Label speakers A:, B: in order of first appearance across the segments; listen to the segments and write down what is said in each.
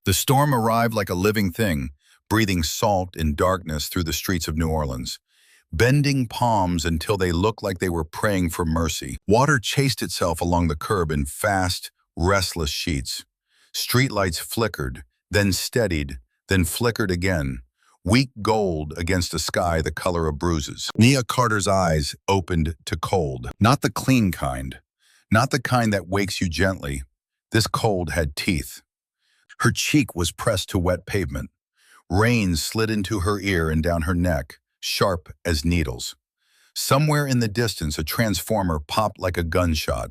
A: The storm arrived like a living thing, breathing salt and darkness through the streets of New Orleans, bending palms until they looked like they were praying for mercy. Water chased itself along the curb in fast, restless sheets. Streetlights flickered, then steadied, then flickered again, weak gold against a sky the color of bruises. Nia Carter's eyes opened to cold. Not the clean kind. Not the kind that wakes you gently. This cold had teeth. Her cheek was pressed to wet pavement. Rain slid into her ear and down her neck, sharp as needles. Somewhere in the distance, a transformer popped like a gunshot,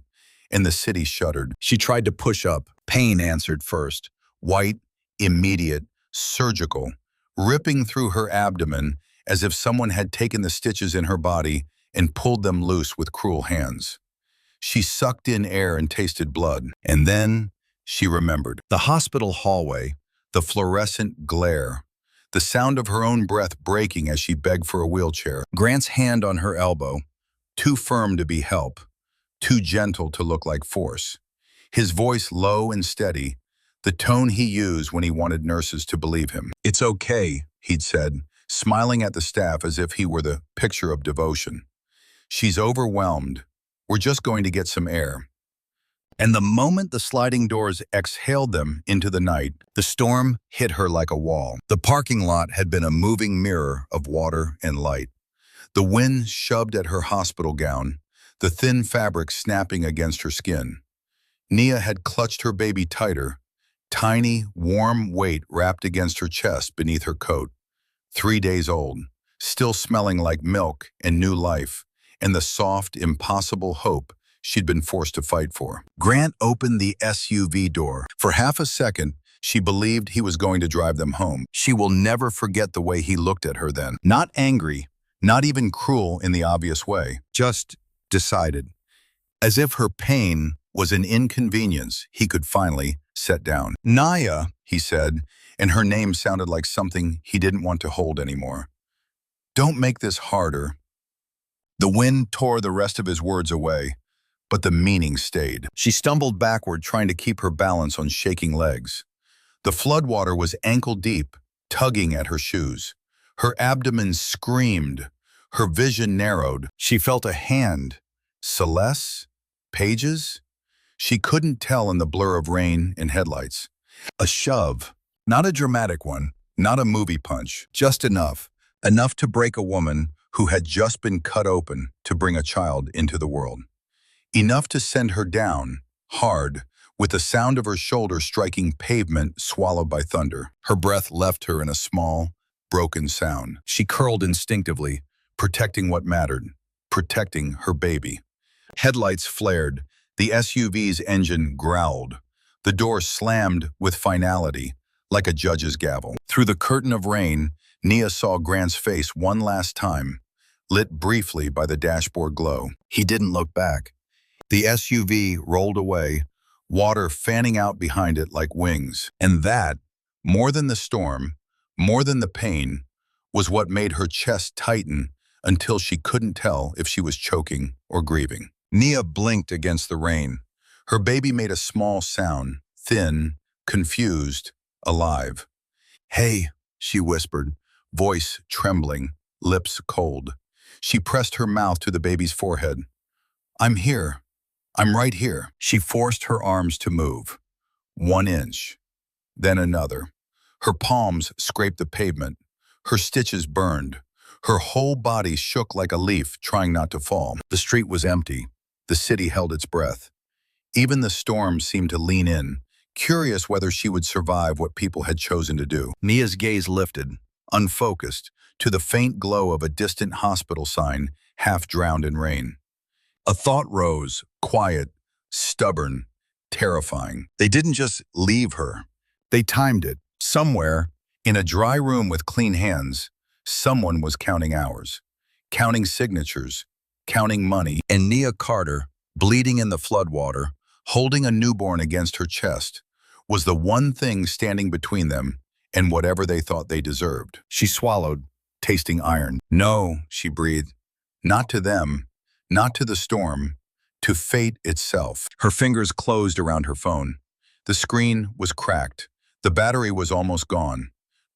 A: and the city shuddered. She tried to push up. Pain answered first. White, immediate, surgical, ripping through her abdomen as if someone had taken the stitches in her body and pulled them loose with cruel hands. She sucked in air and tasted blood. And then she remembered. The hospital hallway, the fluorescent glare, the sound of her own breath breaking as she begged for a wheelchair. Grant's hand on her elbow, too firm to be help, too gentle to look like force. His voice low and steady, the tone he used when he wanted nurses to believe him. "It's okay," he'd said, smiling at the staff as if he were the picture of devotion. "She's overwhelmed. We're just going to get some air." And the moment the sliding doors exhaled them into the night, the storm hit her like a wall. The parking lot had been a moving mirror of water and light. The wind shoved at her hospital gown, the thin fabric snapping against her skin. Nia had clutched her baby tighter, tiny, warm weight wrapped against her chest beneath her coat. 3 days old, still smelling like milk and new life, and the soft, impossible hope she'd been forced to fight for. Grant opened the SUV door. For half a second, she believed he was going to drive them home. She will never forget the way he looked at her then. Not angry, not even cruel in the obvious way, just decided. As if her pain was an inconvenience he could finally set down. "Naya," he said, and her name sounded like something he didn't want to hold anymore. "Don't make this harder." The wind tore the rest of his words away, but the meaning stayed. She stumbled backward, trying to keep her balance on shaking legs. The floodwater was ankle-deep, tugging at her shoes. Her abdomen screamed. Her vision narrowed. She felt a hand. Celeste? Paige's? She couldn't tell in the blur of rain and headlights. A shove. Not a dramatic one, not a movie punch, just enough. Enough to break a woman who had just been cut open to bring a child into the world. Enough to send her down, hard, with the sound of her shoulder striking pavement swallowed by thunder. Her breath left her in a small, broken sound. She curled instinctively, protecting what mattered, protecting her baby. Headlights flared. The SUV's engine growled. The door slammed with finality, like a judge's gavel. Through the curtain of rain, Nia saw Grant's face one last time, lit briefly by the dashboard glow. He didn't look back. The SUV rolled away, water fanning out behind it like wings. And that, more than the storm, more than the pain, was what made her chest tighten until she couldn't tell if she was choking or grieving. Nia blinked against the rain. Her baby made a small sound, thin, confused, alive. "Hey," she whispered, voice trembling, lips cold. She pressed her mouth to the baby's forehead. "I'm here. I'm right here." She forced her arms to move. 1 inch, then another. Her palms scraped the pavement. Her stitches burned. Her whole body shook like a leaf, trying not to fall. The street was empty. The city held its breath. Even the storm seemed to lean in, curious whether she would survive what people had chosen to do. Nia's gaze lifted, unfocused, to the faint glow of a distant hospital sign, half drowned in rain. A thought rose, quiet, stubborn, terrifying. They didn't just leave her. They timed it. Somewhere, in a dry room with clean hands, someone was counting hours, counting signatures, counting money. And Nia Carter, bleeding in the floodwater, holding a newborn against her chest, was the one thing standing between them and whatever they thought they deserved. She swallowed, tasting iron. "No," she breathed. "Not to them, not to the storm, to fate itself." Her fingers closed around her phone. The screen was cracked. The battery was almost gone,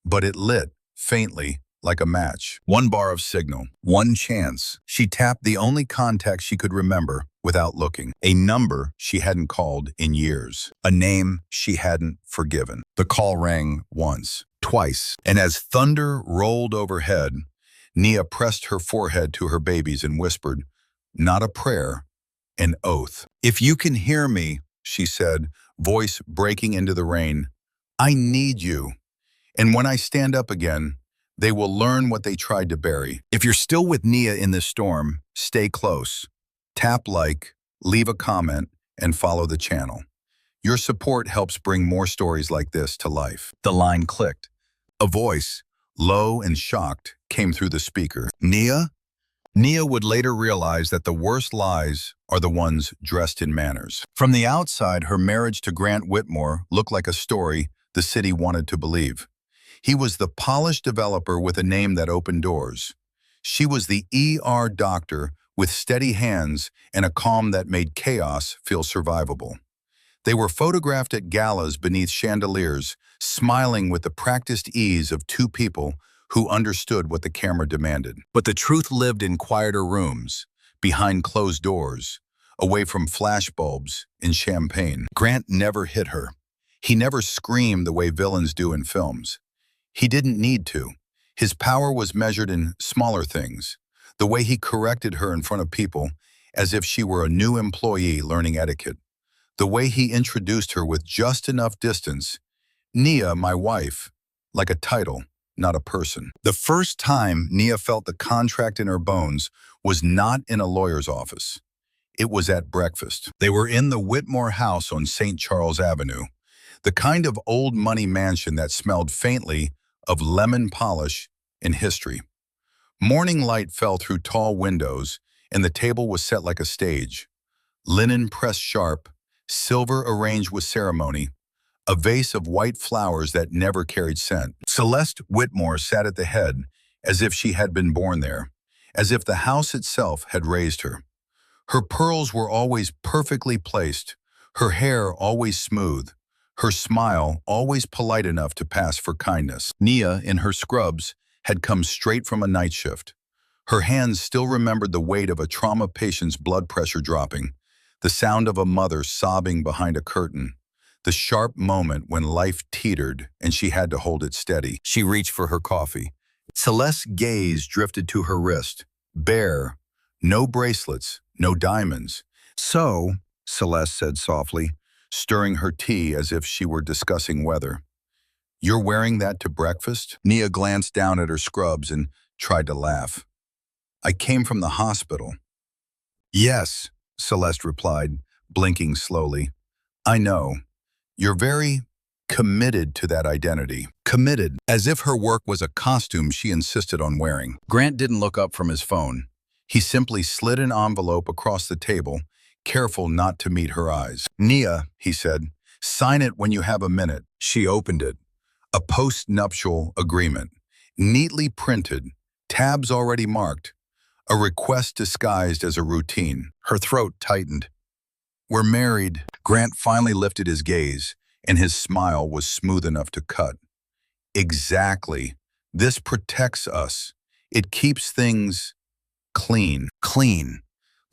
A: but it lit, faintly, like a match. One bar of signal, one chance. She tapped the only contact she could remember without looking. A number she hadn't called in years. A name she hadn't forgiven. The call rang once, twice, and as thunder rolled overhead, Nia pressed her forehead to her baby's and whispered, not a prayer, an oath. "If you can hear me," she said, voice breaking into the rain, "I need you. And when I stand up again, they will learn what they tried to bury." If you're still with Nia in this storm, stay close. Tap like, leave a comment, and follow the channel. Your support helps bring more stories like this to life. The line clicked. A voice, low and shocked, came through the speaker. "Nia?" Nia would later realize that the worst lies are the ones dressed in manners. From the outside, her marriage to Grant Whitmore looked like a story the city wanted to believe. He was the polished developer with a name that opened doors. She was the ER doctor with steady hands and a calm that made chaos feel survivable. They were photographed at galas beneath chandeliers, smiling with the practiced ease of two people who understood what the camera demanded. But the truth lived in quieter rooms, behind closed doors, away from flashbulbs in champagne. Grant never hit her. He never screamed the way villains do in films. He didn't need to. His power was measured in smaller things. The way he corrected her in front of people, as if she were a new employee learning etiquette. The way he introduced her with just enough distance, "Nia, my wife," like a title, not a person. The first time Nia felt the contract in her bones was not in a lawyer's office. It was at breakfast. They were in the Whitmore house on St. Charles Avenue, the kind of old money mansion that smelled faintly of lemon polish and history. Morning light fell through tall windows, and the table was set like a stage. Linen pressed sharp, silver arranged with ceremony, a vase of white flowers that never carried scent. Celeste Whitmore sat at the head, as if she had been born there, as if the house itself had raised her. Her pearls were always perfectly placed, her hair always smooth, her smile always polite enough to pass for kindness. Nia, in her scrubs, had come straight from a night shift. Her hands still remembered the weight of a trauma patient's blood pressure dropping, the sound of a mother sobbing behind a curtain, the sharp moment when life teetered and she had to hold it steady. She reached for her coffee. Celeste's gaze drifted to her wrist, bare, no bracelets, no diamonds. "So," Celeste said softly, stirring her tea as if she were discussing weather, "you're wearing that to breakfast?" Nia glanced down at her scrubs and tried to laugh. "I came from the hospital." "Yes," Celeste replied, blinking slowly. "I know. You're very committed to that identity." Committed, as if her work was a costume she insisted on wearing. Grant didn't look up from his phone. He simply slid an envelope across the table, careful not to meet her eyes. "Nia," he said, "sign it when you have a minute." She opened it. A post-nuptial agreement, neatly printed, tabs already marked, a request disguised as a routine. Her throat tightened. "We're married." Grant finally lifted his gaze, and his smile was smooth enough to cut. "Exactly. This protects us. It keeps things clean." Clean.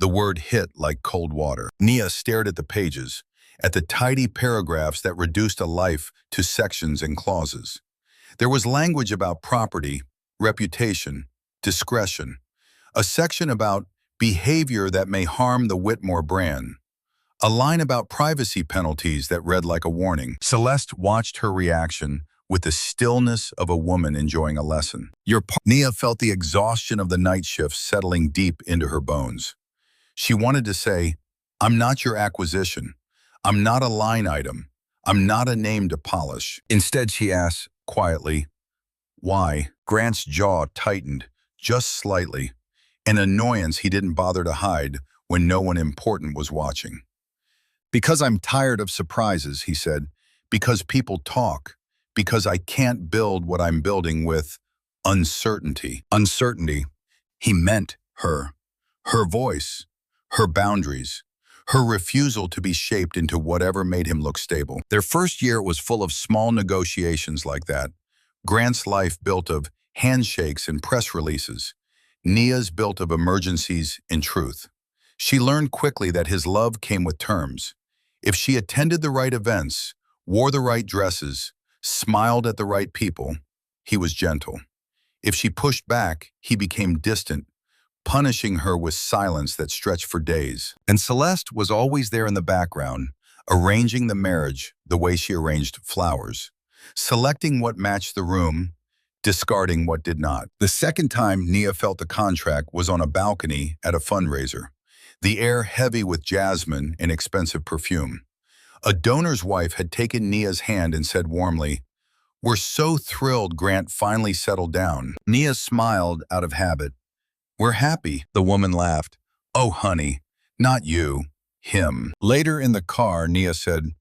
A: The word hit like cold water. Nia stared at the pages, at the tidy paragraphs that reduced a life to sections and clauses. There was language about property, reputation, discretion, a section about behavior that may harm the Whitmore brand, a line about privacy penalties that read like a warning. Celeste watched her reaction with the stillness of a woman enjoying a lesson. Nia felt the exhaustion of the night shift settling deep into her bones. She wanted to say, "I'm not your acquisition. I'm not a line item. I'm not a name to polish." Instead, she asked, quietly, "Why?" Grant's jaw tightened, just slightly, an annoyance he didn't bother to hide when no one important was watching. "Because I'm tired of surprises," he said. "Because people talk. Because I can't build what I'm building with uncertainty." Uncertainty. He meant her. Her voice. Her boundaries. her refusal to be shaped into whatever made him look stable. Their first year was full of small negotiations like that. Grant's life built of handshakes and press releases. Nia's built of emergencies and truth. She learned quickly that his love came with terms. If she attended the right events, wore the right dresses, smiled at the right people, he was gentle. If she pushed back, he became distant, punishing her with silence that stretched for days. And Celeste was always there in the background, arranging the marriage the way she arranged flowers, selecting what matched the room, discarding what did not. The second time Nia felt the contract was on a balcony at a fundraiser, the air heavy with jasmine and expensive perfume. A donor's wife had taken Nia's hand and said warmly, "We're so thrilled Grant finally settled down." Nia smiled out of habit. "We're happy," the woman laughed. "Oh, honey, not you, him." Later in the car, Nia said,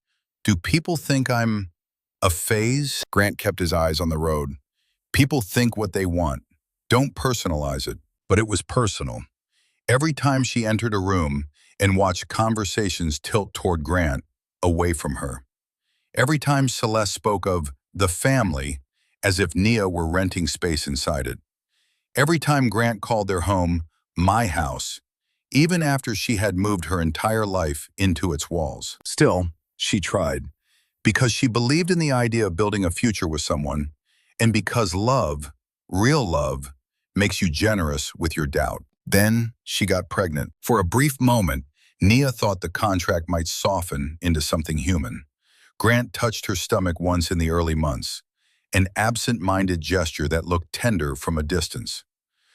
A: "Do people think I'm a phase?" Grant kept his eyes on the road. "People think what they want. Don't personalize it." But it was personal. Every time she entered a room and watched conversations tilt toward Grant, away from her. Every time Celeste spoke of the family, as if Nia were renting space inside it. Every time Grant called their home my house, even after she had moved her entire life into its walls. Still, she tried, because she believed in the idea of building a future with someone, and because love, real love, makes you generous with your doubt. Then she got pregnant. For a brief moment, Nia thought the contract might soften into something human. Grant touched her stomach once in the early months, an absent-minded gesture that looked tender from a distance.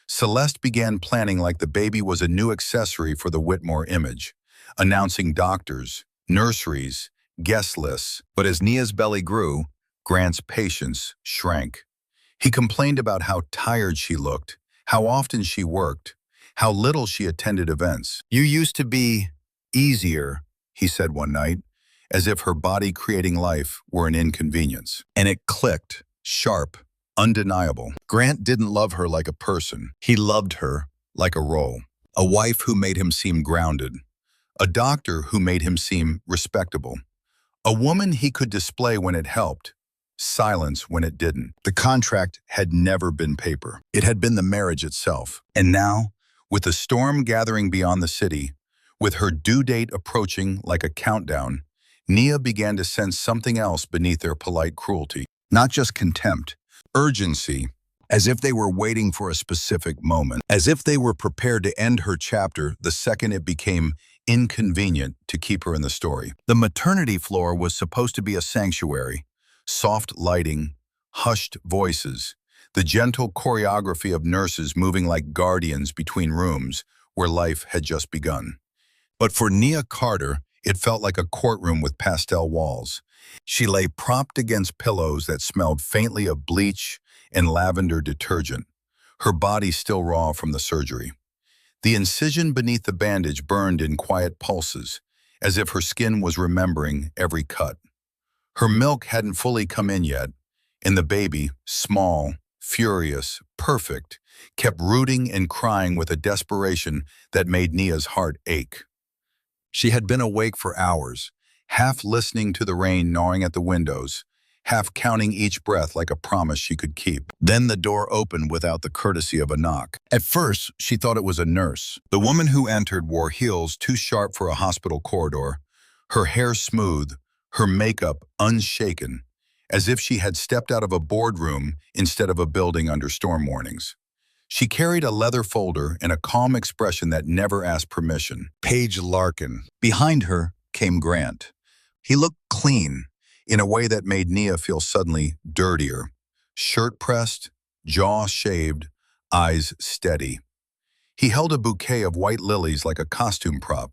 A: Celeste began planning like the baby was a new accessory for the Whitmore image, announcing doctors, nurseries, guest lists. But as Nia's belly grew, Grant's patience shrank. He complained about how tired she looked, how often she worked, how little she attended events. "You used to be easier," he said one night, as if her body creating life were an inconvenience. And it clicked, sharp, undeniable. Grant didn't love her like a person. He loved her like a role. A wife who made him seem grounded. A doctor who made him seem respectable. A woman he could display when it helped, silence when it didn't. The contract had never been paper. It had been the marriage itself. And now, with the storm gathering beyond the city, with her due date approaching like a countdown, Nia began to sense something else beneath their polite cruelty. Not just contempt, urgency, as if they were waiting for a specific moment, as if they were prepared to end her chapter the second it became inconvenient to keep her in the story. The maternity floor was supposed to be a sanctuary, soft lighting, hushed voices, the gentle choreography of nurses moving like guardians between rooms where life had just begun. But for Nia Carter, it felt like a courtroom with pastel walls. She lay propped against pillows that smelled faintly of bleach and lavender detergent, her body still raw from the surgery. The incision beneath the bandage burned in quiet pulses, as if her skin was remembering every cut. Her milk hadn't fully come in yet, and the baby, small, furious, perfect, kept rooting and crying with a desperation that made Nia's heart ache. She had been awake for hours, half listening to the rain gnawing at the windows, half counting each breath like a promise she could keep. Then the door opened without the courtesy of a knock. At first, she thought it was a nurse. The woman who entered wore heels too sharp for a hospital corridor, her hair smooth, her makeup unshaken, as if she had stepped out of a boardroom instead of a building under storm warnings. She carried a leather folder and a calm expression that never asked permission. Paige Larkin. Behind her came Grant. He looked clean, in a way that made Nia feel suddenly dirtier. Shirt pressed, jaw shaved, eyes steady. He held a bouquet of white lilies like a costume prop.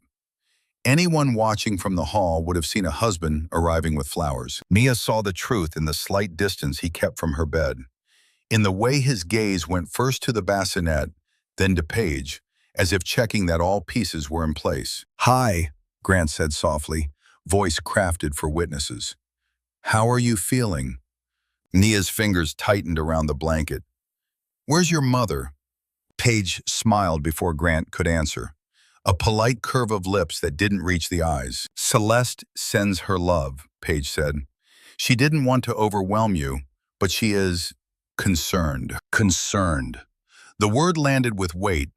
A: Anyone watching from the hall would have seen a husband arriving with flowers. Nia saw the truth in the slight distance he kept from her bed, in the way his gaze went first to the bassinet, then to Paige, as if checking that all pieces were in place. "Hi," Grant said softly, voice crafted for witnesses. "How are you feeling?" Nia's fingers tightened around the blanket. "Where's your mother?" Paige smiled before Grant could answer. a polite curve of lips that didn't reach the eyes. Celeste sends her love, Paige said. She didn't want to overwhelm you, but she is concerned. Concerned. The word landed with weight,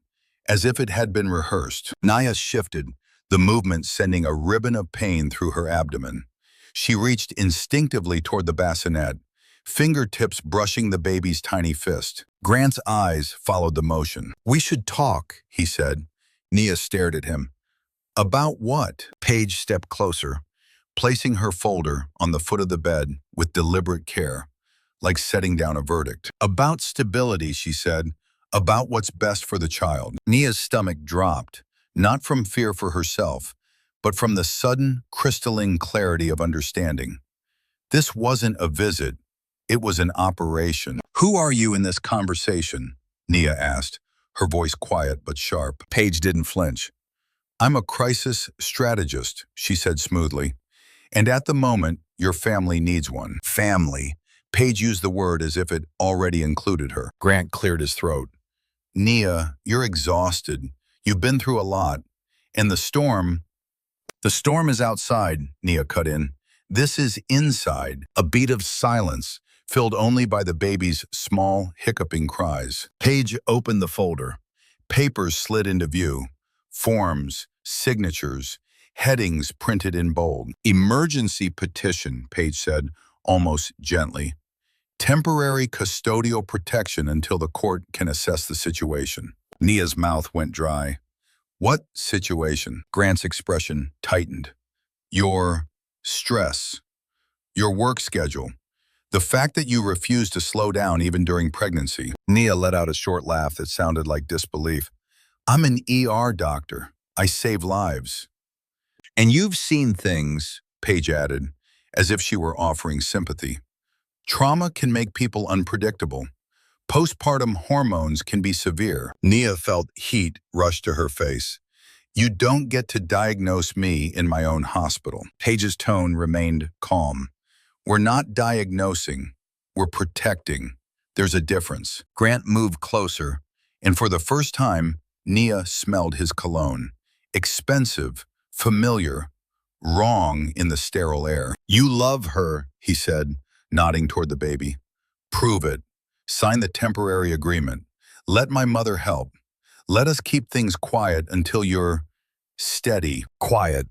A: as if it had been rehearsed. Naya shifted, the movement sending a ribbon of pain through her abdomen. She reached instinctively toward the bassinet, fingertips brushing the baby's tiny fist. Grant's eyes followed the motion. "We should talk," he said. Nia stared at him. "About what?" Paige stepped closer, placing her folder on the foot of the bed with deliberate care, like setting down a verdict. "About stability," she said. "About what's best for the child." Nia's stomach dropped, not from fear for herself, but from the sudden, crystalline clarity of understanding. This wasn't a visit, it was an operation. "Who are you in this conversation?" Nia asked, her voice quiet but sharp. Paige didn't flinch. "I'm a crisis strategist," she said smoothly. "And at the moment, your family needs one." Family. Paige used the word as if it already included her. Grant cleared his throat. "Nia, you're exhausted. You've been through a lot. And the storm is outside," Nia cut in. "This is inside." A beat of silence, filled only by the baby's small, hiccuping cries. Paige opened the folder. Papers slid into view. Forms, signatures, headings printed in bold. "Emergency petition," Paige said, almost gently. "Temporary custodial protection until the court can assess the situation." Nia's mouth went dry. "What situation?" Grant's expression tightened. "Your stress. Your work schedule. The fact that you refuse to slow down even during pregnancy." Nia let out a short laugh that sounded like disbelief. "I'm an ER doctor. I save lives." "And you've seen things," Paige added, as if she were offering sympathy. "Trauma can make people unpredictable. Postpartum hormones can be severe." Nia felt heat rush to her face. "You don't get to diagnose me in my own hospital." Paige's tone remained calm. "We're not diagnosing, we're protecting. There's a difference." Grant moved closer, and for the first time, Nia smelled his cologne. Expensive, familiar, wrong in the sterile air. "You love her," he said, nodding toward the baby. "Prove it. Sign the temporary agreement. Let my mother help. Let us keep things quiet until you're steady." Quiet.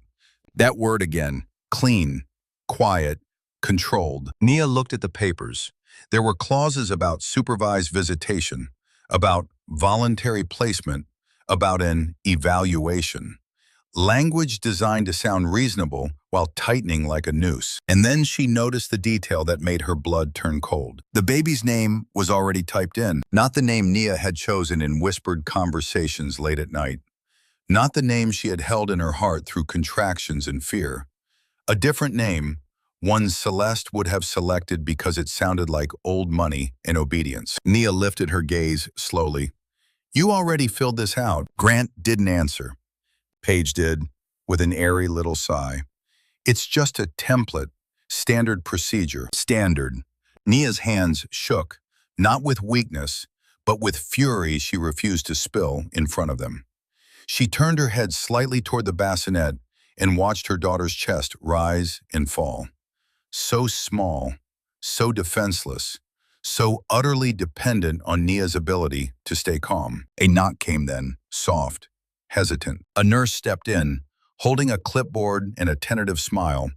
A: That word again. Clean, quiet, controlled. Nia looked at the papers. There were clauses about supervised visitation, about voluntary placement, about an evaluation. Language designed to sound reasonable while tightening like a noose. And then she noticed the detail that made her blood turn cold. The baby's name was already typed in, not the name Nia had chosen in whispered conversations late at night. Not the name she had held in her heart through contractions and fear. A different name, one Celeste would have selected because it sounded like old money and obedience. Nia lifted her gaze slowly. "You already filled this out." Grant didn't answer. Paige did, with an airy little sigh. "It's just a template, standard procedure." Standard. Nia's hands shook, not with weakness, but with fury she refused to spill in front of them. She turned her head slightly toward the bassinet and watched her daughter's chest rise and fall. So small, so defenseless, so utterly dependent on Nia's ability to stay calm. A knock came then, soft, hesitant. A nurse stepped in, holding a clipboard and a tentative smile,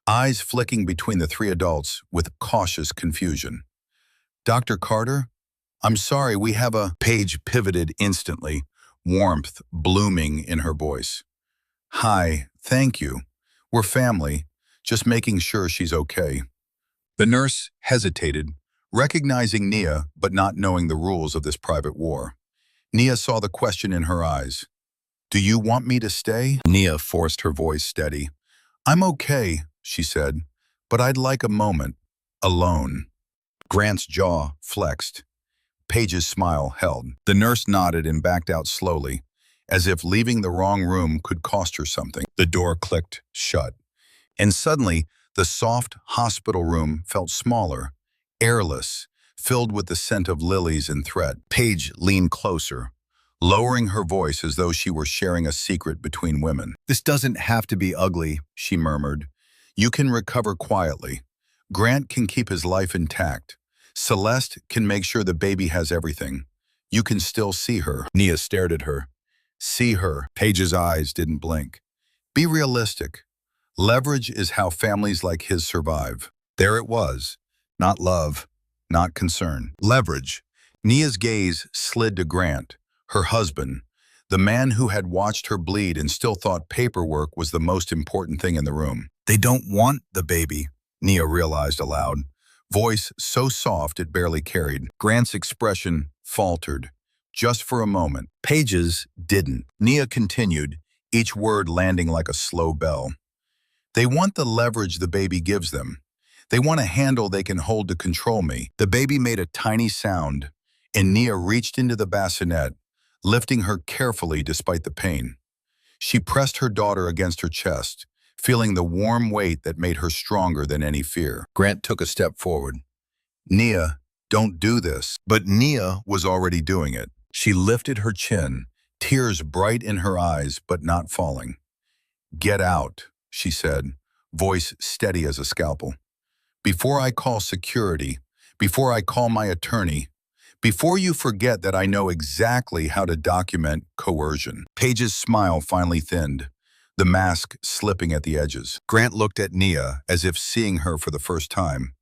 A: eyes flicking between the three adults with cautious confusion. "Dr. Carter? I'm sorry, we have a—" Paige pivoted instantly, warmth blooming in her voice. "Hi, thank you. We're family, just making sure she's okay." The nurse hesitated, recognizing Nia but not knowing the rules of this private war. Nia saw the question in her eyes. "Do you want me to stay?" Nia forced her voice steady. "I'm okay," she said, "but I'd like a moment, alone." Grant's jaw flexed. Paige's smile held. The nurse nodded and backed out slowly, as if leaving the wrong room could cost her something. The door clicked shut. And suddenly, the soft hospital room felt smaller, airless, filled with the scent of lilies and thread. Paige leaned closer, lowering her voice as though she were sharing a secret between women. "This doesn't have to be ugly," she murmured. "You can recover quietly. Grant can keep his life intact. Celeste can make sure the baby has everything. You can still see her." Nia stared at her. See her. Paige's eyes didn't blink. "Be realistic. Leverage is how families like his survive." There it was. Not love, not concern. Leverage. Nia's gaze slid to Grant, her husband, the man who had watched her bleed and still thought paperwork was the most important thing in the room. "They don't want the baby," Nia realized aloud, voice so soft it barely carried. Grant's expression faltered, just for a moment. Paige's didn't. Nia continued, each word landing like a slow bell. "They want the leverage the baby gives them. They want a handle they can hold to control me." The baby made a tiny sound, and Nia reached into the bassinet, lifting her carefully despite the pain. She pressed her daughter against her chest, feeling the warm weight that made her stronger than any fear. Grant took a step forward. "Nia, don't do this." But Nia was already doing it. She lifted her chin, tears bright in her eyes but not falling. "Get out," she said, voice steady as a scalpel. "Before I call security, before I call my attorney, before you forget that I know exactly how to document coercion." Paige's smile finally thinned, the mask slipping at the edges. Grant looked at Nia as if seeing her for the first time.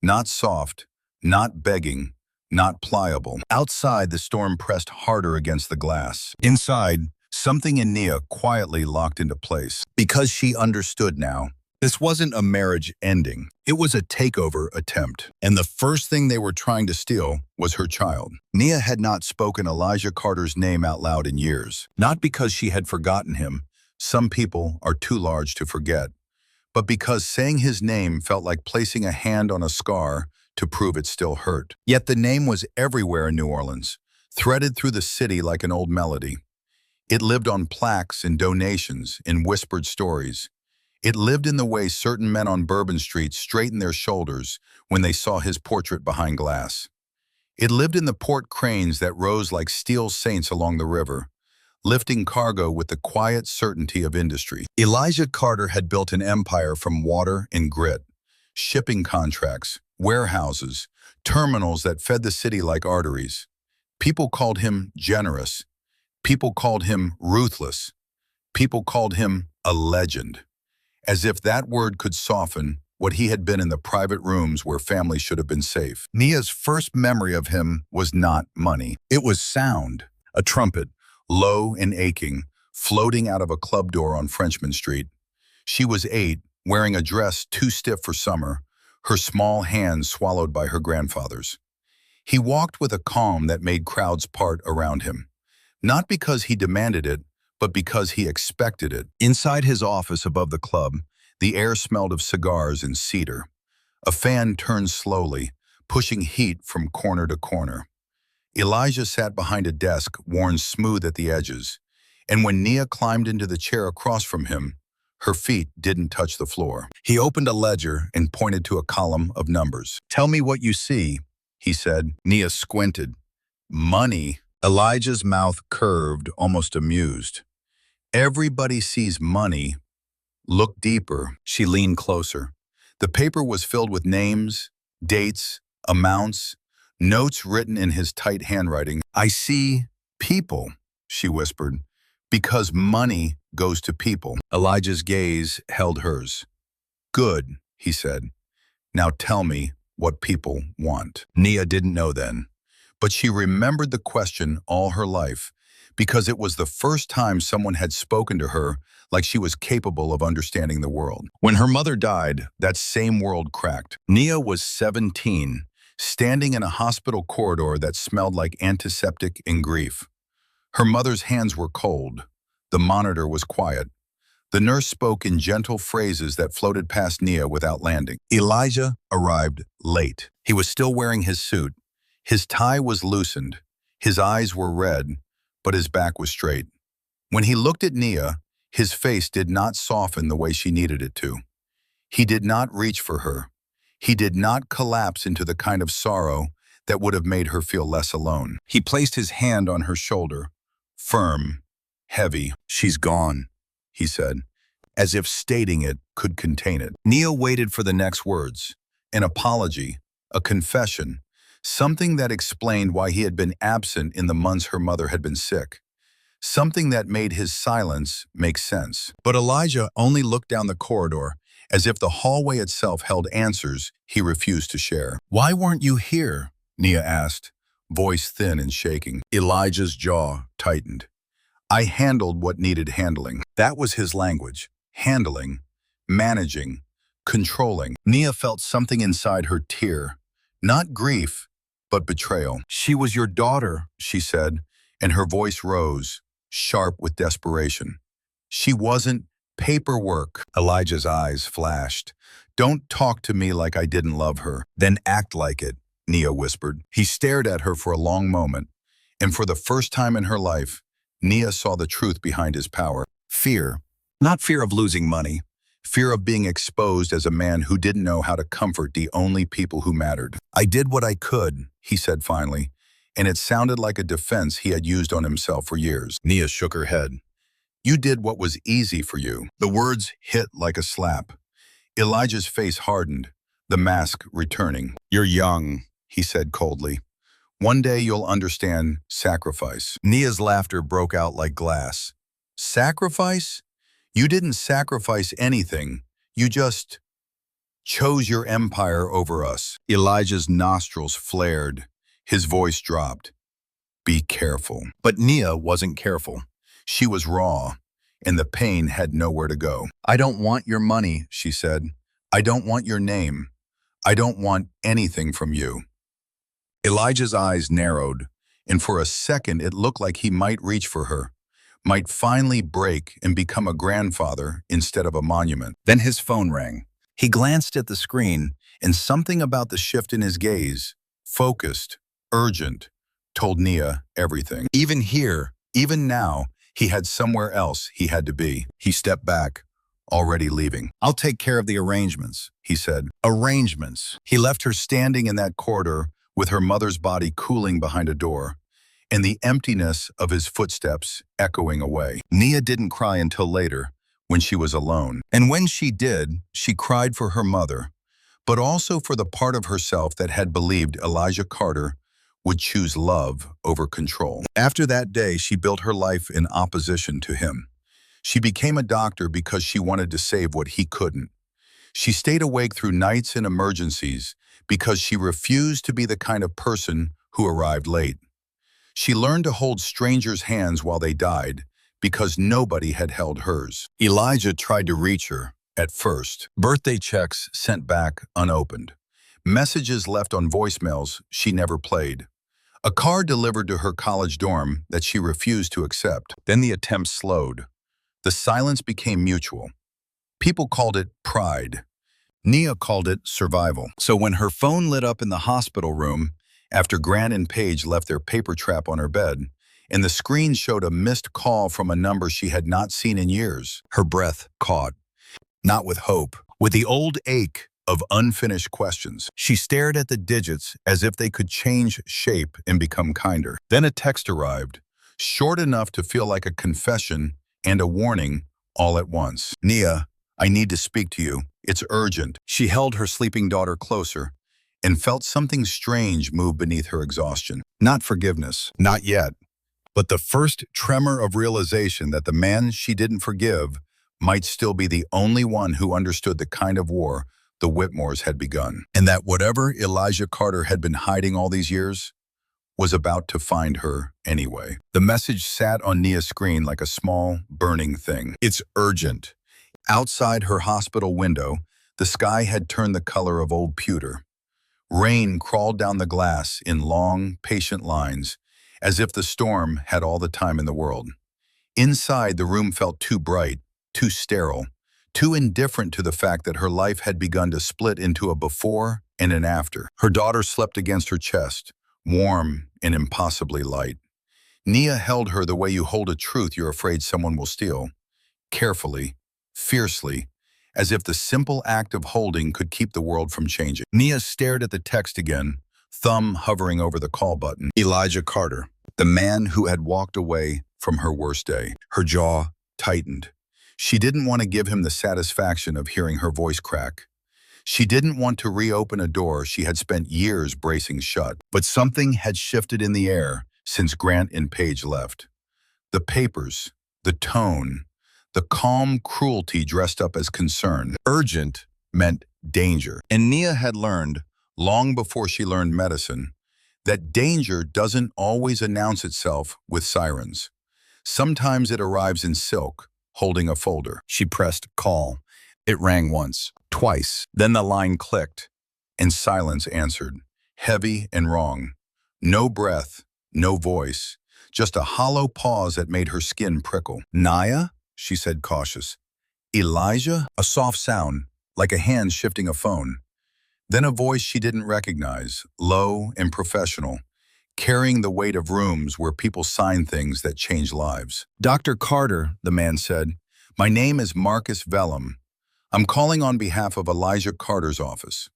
A: Not soft, not begging, not pliable. Outside, the storm pressed harder against the glass. Inside, something in Nia quietly locked into place. Because she understood now. This wasn't a marriage ending. It was a takeover attempt. And the first thing they were trying to steal was her child. Nia had not spoken Elijah Carter's name out loud in years. Not because she had forgotten him. Some people are too large to forget. But because saying his name felt like placing a hand on a scar to prove it still hurt. Yet the name was everywhere in New Orleans, threaded through the city like an old melody. It lived on plaques and donations, in whispered stories. It lived in the way certain men on Bourbon Street straightened their shoulders when they saw his portrait behind glass. It lived in the port cranes that rose like steel saints along the river, lifting cargo with the quiet certainty of industry. Elijah Carter had built an empire from water and grit, shipping contracts, warehouses, terminals that fed the city like arteries. People called him generous. People called him ruthless. People called him a legend. As if that word could soften what he had been in the private rooms where families should have been safe. Nia's first memory of him was not money. It was sound, a trumpet, low and aching, floating out of a club door on Frenchman Street. She was 8, wearing a dress too stiff for summer, her small hands swallowed by her grandfather's. He walked with a calm that made crowds part around him. Not because he demanded it, but because he expected it. Inside his office above the club, the air smelled of cigars and cedar. A fan turned slowly, pushing heat from corner to corner. Elijah sat behind a desk worn smooth at the edges, and when Nia climbed into the chair across from him, her feet didn't touch the floor. He opened a ledger and pointed to a column of numbers. "Tell me what you see," he said. Nia squinted. "Money." Elijah's mouth curved, almost amused. "Everybody sees money." Look deeper. She leaned closer. The paper was filled with names, dates, amounts, notes written in his tight handwriting. "I see people," she whispered, "because money goes to people." Elijah's gaze held hers. "Good," he said. "Now tell me what people want." Nia didn't know then, but she remembered the question all her life, because it was the first time someone had spoken to her like she was capable of understanding the world. When her mother died, that same world cracked. Nia was 17, standing in a hospital corridor that smelled like antiseptic and grief. Her mother's hands were cold. The monitor was quiet. The nurse spoke in gentle phrases that floated past Nia without landing. Elijah arrived late. He was still wearing his suit. His tie was loosened. His eyes were red, but his back was straight. When he looked at Nia, his face did not soften the way she needed it to. He did not reach for her. He did not collapse into the kind of sorrow that would have made her feel less alone. He placed his hand on her shoulder, firm, heavy. "She's gone," he said, as if stating it could contain it. Nia waited for the next words, an apology, a confession, something that explained why he had been absent in the months her mother had been sick, something that made his silence make sense. But Elijah only looked down the corridor, as if the hallway itself held answers he refused to share. "Why weren't you here?" Nia asked, voice thin and shaking. Elijah's jaw tightened. "I handled what needed handling." That was his language. Handling, managing, controlling. Nia felt something inside her tear. Not grief, but betrayal. "She was your daughter," she said, and her voice rose, sharp with desperation. "She wasn't paperwork." Elijah's eyes flashed. "Don't talk to me like I didn't love her." "Then act like it," Nia whispered. He stared at her for a long moment, and for the first time in her life, Nia saw the truth behind his power. Fear. Not fear of losing money. Fear of being exposed as a man who didn't know how to comfort the only people who mattered. "I did what I could," he said finally, and it sounded like a defense he had used on himself for years. Nia shook her head. "You did what was easy for you." The words hit like a slap. Elijah's face hardened, the mask returning. "You're young," he said coldly. "One day you'll understand sacrifice." Nia's laughter broke out like glass. "Sacrifice? You didn't sacrifice anything. You just chose your empire over us." Elijah's nostrils flared. His voice dropped. "Be careful." But Nia wasn't careful. She was raw, and the pain had nowhere to go. "I don't want your money," she said. "I don't want your name. I don't want anything from you." Elijah's eyes narrowed, and for a second it looked like he might reach for her, might finally break and become a grandfather instead of a monument. Then his phone rang. He glanced at the screen, and something about the shift in his gaze, focused, urgent, told Nia everything. Even here, even now, he had somewhere else he had to be. He stepped back, already leaving. "I'll take care of the arrangements," he said. Arrangements. He left her standing in that corridor with her mother's body cooling behind a door, and the emptiness of his footsteps echoing away. Nia didn't cry until later, when she was alone. And when she did, she cried for her mother, but also for the part of herself that had believed Elijah Carter would choose love over control. After that day, she built her life in opposition to him. She became a doctor because she wanted to save what he couldn't. She stayed awake through nights and emergencies because she refused to be the kind of person who arrived late. She learned to hold strangers' hands while they died because nobody had held hers. Elijah tried to reach her, at first. Birthday checks sent back unopened. Messages left on voicemails she never played. A card delivered to her college dorm that she refused to accept. Then the attempt slowed. The silence became mutual. People called it pride. Nia called it survival. So when her phone lit up in the hospital room, after Grant and Paige left their paper trap on her bed, and the screen showed a missed call from a number she had not seen in years, her breath caught. Not with hope, with the old ache of unfinished questions. She stared at the digits as if they could change shape and become kinder. Then a text arrived, short enough to feel like a confession and a warning all at once. "Nia, I need to speak to you. It's urgent." She held her sleeping daughter closer and felt something strange move beneath her exhaustion. Not forgiveness, not yet, but the first tremor of realization that the man she didn't forgive might still be the only one who understood the kind of war the Whitmores had begun, and that whatever Elijah Carter had been hiding all these years was about to find her anyway. The message sat on Nia's screen like a small, burning thing. "It's urgent." Outside her hospital window, the sky had turned the color of old pewter. Rain crawled down the glass in long, patient lines, as if the storm had all the time in the world. Inside, the room felt too bright, too sterile, too indifferent to the fact that her life had begun to split into a before and an after. Her daughter slept against her chest, warm and impossibly light. Nia held her the way you hold a truth you're afraid someone will steal, carefully, fiercely, as if the simple act of holding could keep the world from changing. Nia stared at the text again, thumb hovering over the call button. Elijah Carter, the man who had walked away from her worst day. Her jaw tightened. She didn't want to give him the satisfaction of hearing her voice crack. She didn't want to reopen a door she had spent years bracing shut. But something had shifted in the air since Grant and Paige left. The papers, the tone, the calm cruelty dressed up as concern. Urgent meant danger. And Nia had learned, long before she learned medicine, that danger doesn't always announce itself with sirens. Sometimes it arrives in silk, holding a folder. She pressed call. It rang once, twice. Then the line clicked, and silence answered, heavy and wrong. No breath, no voice, just a hollow pause that made her skin prickle. Naya? She said, cautious. Elijah? A soft sound, like a hand shifting a phone. Then a voice she didn't recognize, low and professional, carrying the weight of rooms where people sign things that change lives. Dr. Carter, the man said, my name is Marcus Vellum. I'm calling on behalf of Elijah Carter's office.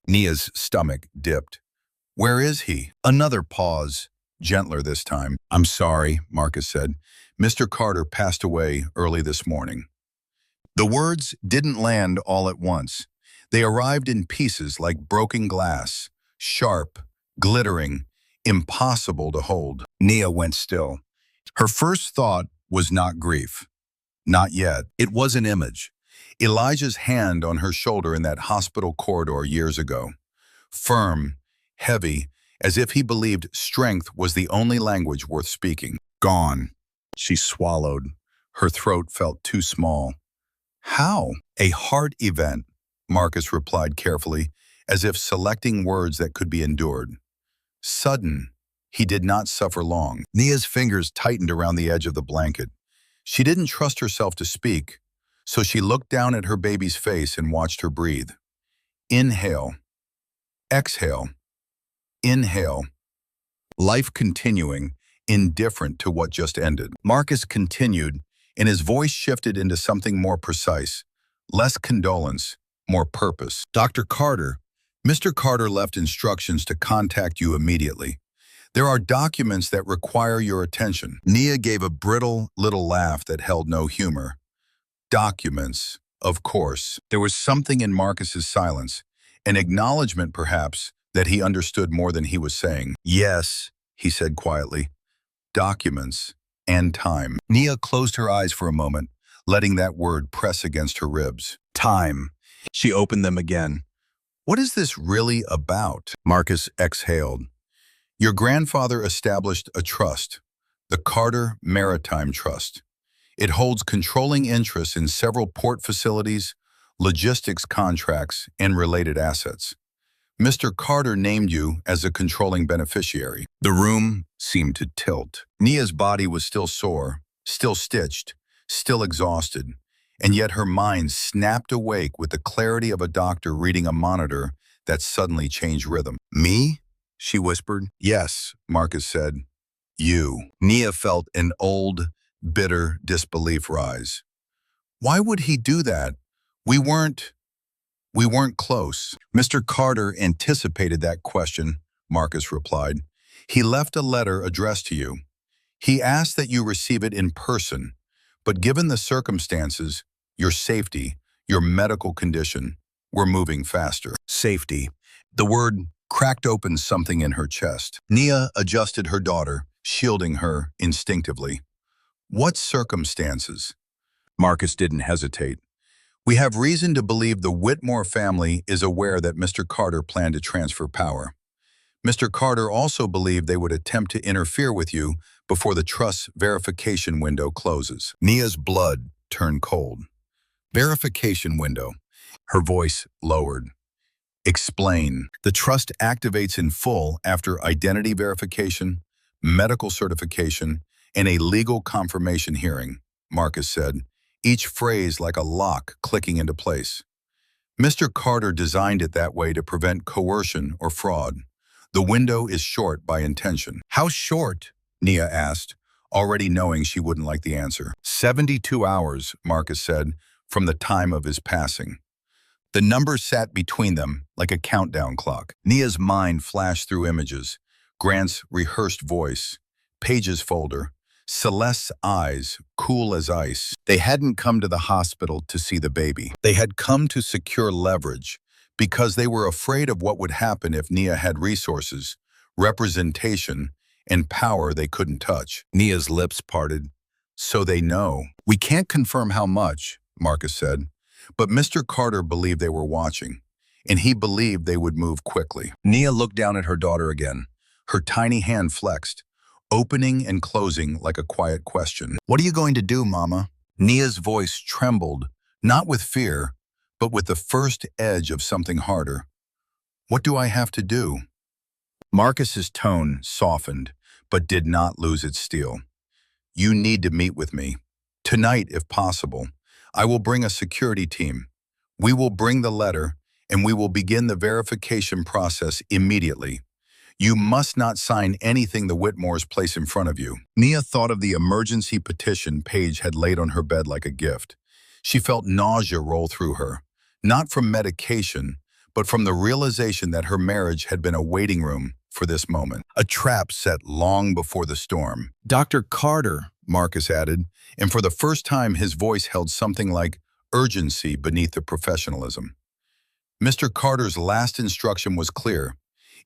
A: Nia's stomach dipped. Where is he? Another pause, gentler this time. I'm sorry, Marcus said. Mr. Carter passed away early this morning. The words didn't land all at once. They arrived in pieces like broken glass, sharp, glittering, impossible to hold. Nia went still. Her first thought was not grief. Not yet. It was an image. Elijah's hand on her shoulder in that hospital corridor years ago. Firm, heavy, as if he believed strength was the only language worth speaking. Gone. She swallowed. Her throat felt too small. How? A heart event, Marcus replied carefully, as if selecting words that could be endured. Sudden. He did not suffer long. Nia's fingers tightened around the edge of the blanket. She didn't trust herself to speak, so she looked down at her baby's face and watched her breathe. Inhale. Exhale. Inhale. Life continuing, indifferent to what just ended. Marcus continued, and his voice shifted into something more precise, less condolence, more purpose. Dr. Carter, Mr. Carter left instructions to contact you immediately. There are documents that require your attention. Nia gave a brittle little laugh that held no humor. Documents, of course. There was something in Marcus's silence, an acknowledgement perhaps that he understood more than he was saying. Yes, he said quietly. Documents and time. Nia closed her eyes for a moment, letting that word press against her ribs. Time. She opened them again. What is this really about? Marcus exhaled. Your grandfather established a trust, the Carter Maritime Trust. It holds controlling interests in several port facilities, logistics contracts, and related assets. Mr. Carter named you as a controlling beneficiary. The room seemed to tilt. Nia's body was still sore, still stitched, still exhausted, and yet her mind snapped awake with the clarity of a doctor reading a monitor that suddenly changed rhythm. Me? She whispered. Yes, Marcus said. You. Nia felt an old, bitter disbelief rise. Why would he do that? We weren't close. Mr. Carter anticipated that question, Marcus replied. He left a letter addressed to you. He asked that you receive it in person, but given the circumstances, your safety, your medical condition, we're moving faster. Safety. The word cracked open something in her chest. Nia adjusted her daughter, shielding her instinctively. What circumstances? Marcus didn't hesitate. We have reason to believe the Whitmore family is aware that Mr. Carter planned to transfer power. Mr. Carter also believed they would attempt to interfere with you before the trust's verification window closes. Nia's blood turned cold. Verification window. Her voice lowered. Explain. The trust activates in full after identity verification, medical certification, and a legal confirmation hearing, Marcus said, each phrase like a lock clicking into place. Mr. Carter designed it that way to prevent coercion or fraud. The window is short by intention. How short? Nia asked, already knowing she wouldn't like the answer. 72 hours, Marcus said, from the time of his passing. The number sat between them like a countdown clock. Nia's mind flashed through images, Grant's rehearsed voice, Paige's folder, Celeste's eyes, cool as ice. They hadn't come to the hospital to see the baby. They had come to secure leverage because they were afraid of what would happen if Nia had resources, representation, and power they couldn't touch. Nia's lips parted. So they know. We can't confirm how much, Marcus said, but Mr. Carter believed they were watching, and he believed they would move quickly. Nia looked down at her daughter again, her tiny hand flexed, opening and closing like a quiet question. What are you going to do, Mama? Nia's voice trembled, not with fear, but with the first edge of something harder. What do I have to do? Marcus's tone softened, but did not lose its steel. You need to meet with me. Tonight, if possible. I will bring a security team. We will bring the letter, and we will begin the verification process immediately. You must not sign anything the Whitmores place in front of you. Nia thought of the emergency petition Paige had laid on her bed like a gift. She felt nausea roll through her, not from medication, but from the realization that her marriage had been a waiting room for this moment, a trap set long before the storm. Dr. Carter, Marcus added, and for the first time his voice held something like urgency beneath the professionalism. Mr. Carter's last instruction was clear.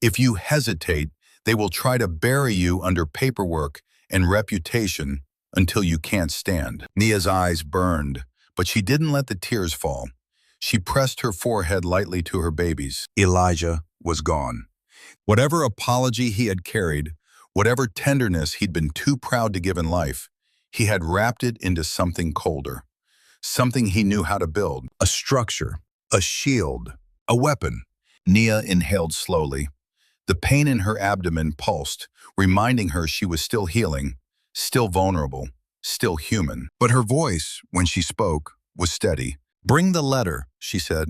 A: If you hesitate, they will try to bury you under paperwork and reputation until you can't stand. Nia's eyes burned, but she didn't let the tears fall. She pressed her forehead lightly to her baby's. Elijah was gone. Whatever apology he had carried, whatever tenderness he'd been too proud to give in life, he had wrapped it into something colder, something he knew how to build, a structure, a shield, a weapon. Nia inhaled slowly. The pain in her abdomen pulsed, reminding her she was still healing, still vulnerable, still human. But her voice, when she spoke, was steady. Bring the letter, she said,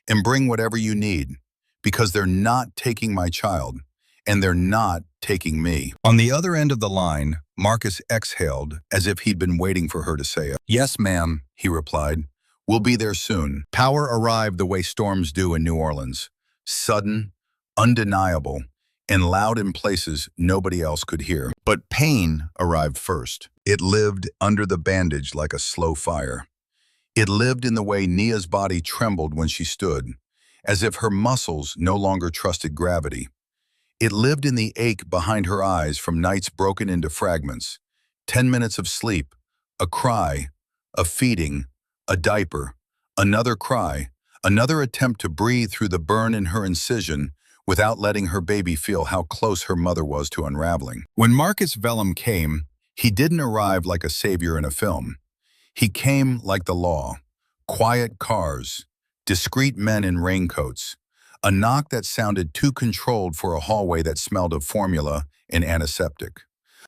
A: and bring whatever you need, because they're not taking my child, and they're not taking me. On the other end of the line, Marcus exhaled as if he'd been waiting for her to say it. Yes, ma'am, he replied. We'll be there soon. Power arrived the way storms do in New Orleans. Sudden, undeniable, and loud in places nobody else could hear. But pain arrived first. It lived under the bandage like a slow fire. It lived in the way Nia's body trembled when she stood, as if her muscles no longer trusted gravity. It lived in the ache behind her eyes from nights broken into fragments, 10 minutes of sleep, a cry, a feeding, a diaper, another cry, another attempt to breathe through the burn in her incision without letting her baby feel how close her mother was to unraveling. When Marcus Vellum came, he didn't arrive like a savior in a film. He came like the law, quiet cars, discreet men in raincoats, a knock that sounded too controlled for a hallway that smelled of formula and antiseptic.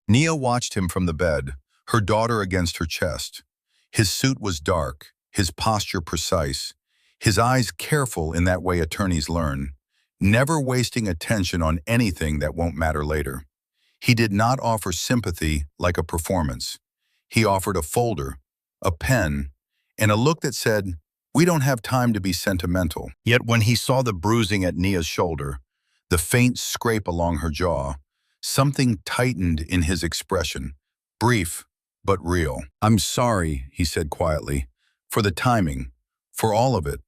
A: Nia watched him from the bed, her daughter against her chest. His suit was dark, his posture precise, his eyes careful in that way attorneys learn, never wasting attention on anything that won't matter later. He did not offer sympathy like a performance. He offered a folder, a pen, and a look that said, "We don't have time to be sentimental." Yet when he saw the bruising at Nia's shoulder, the faint scrape along her jaw, something tightened in his expression, brief but real. "I'm sorry," he said quietly, "for the timing, for all of it."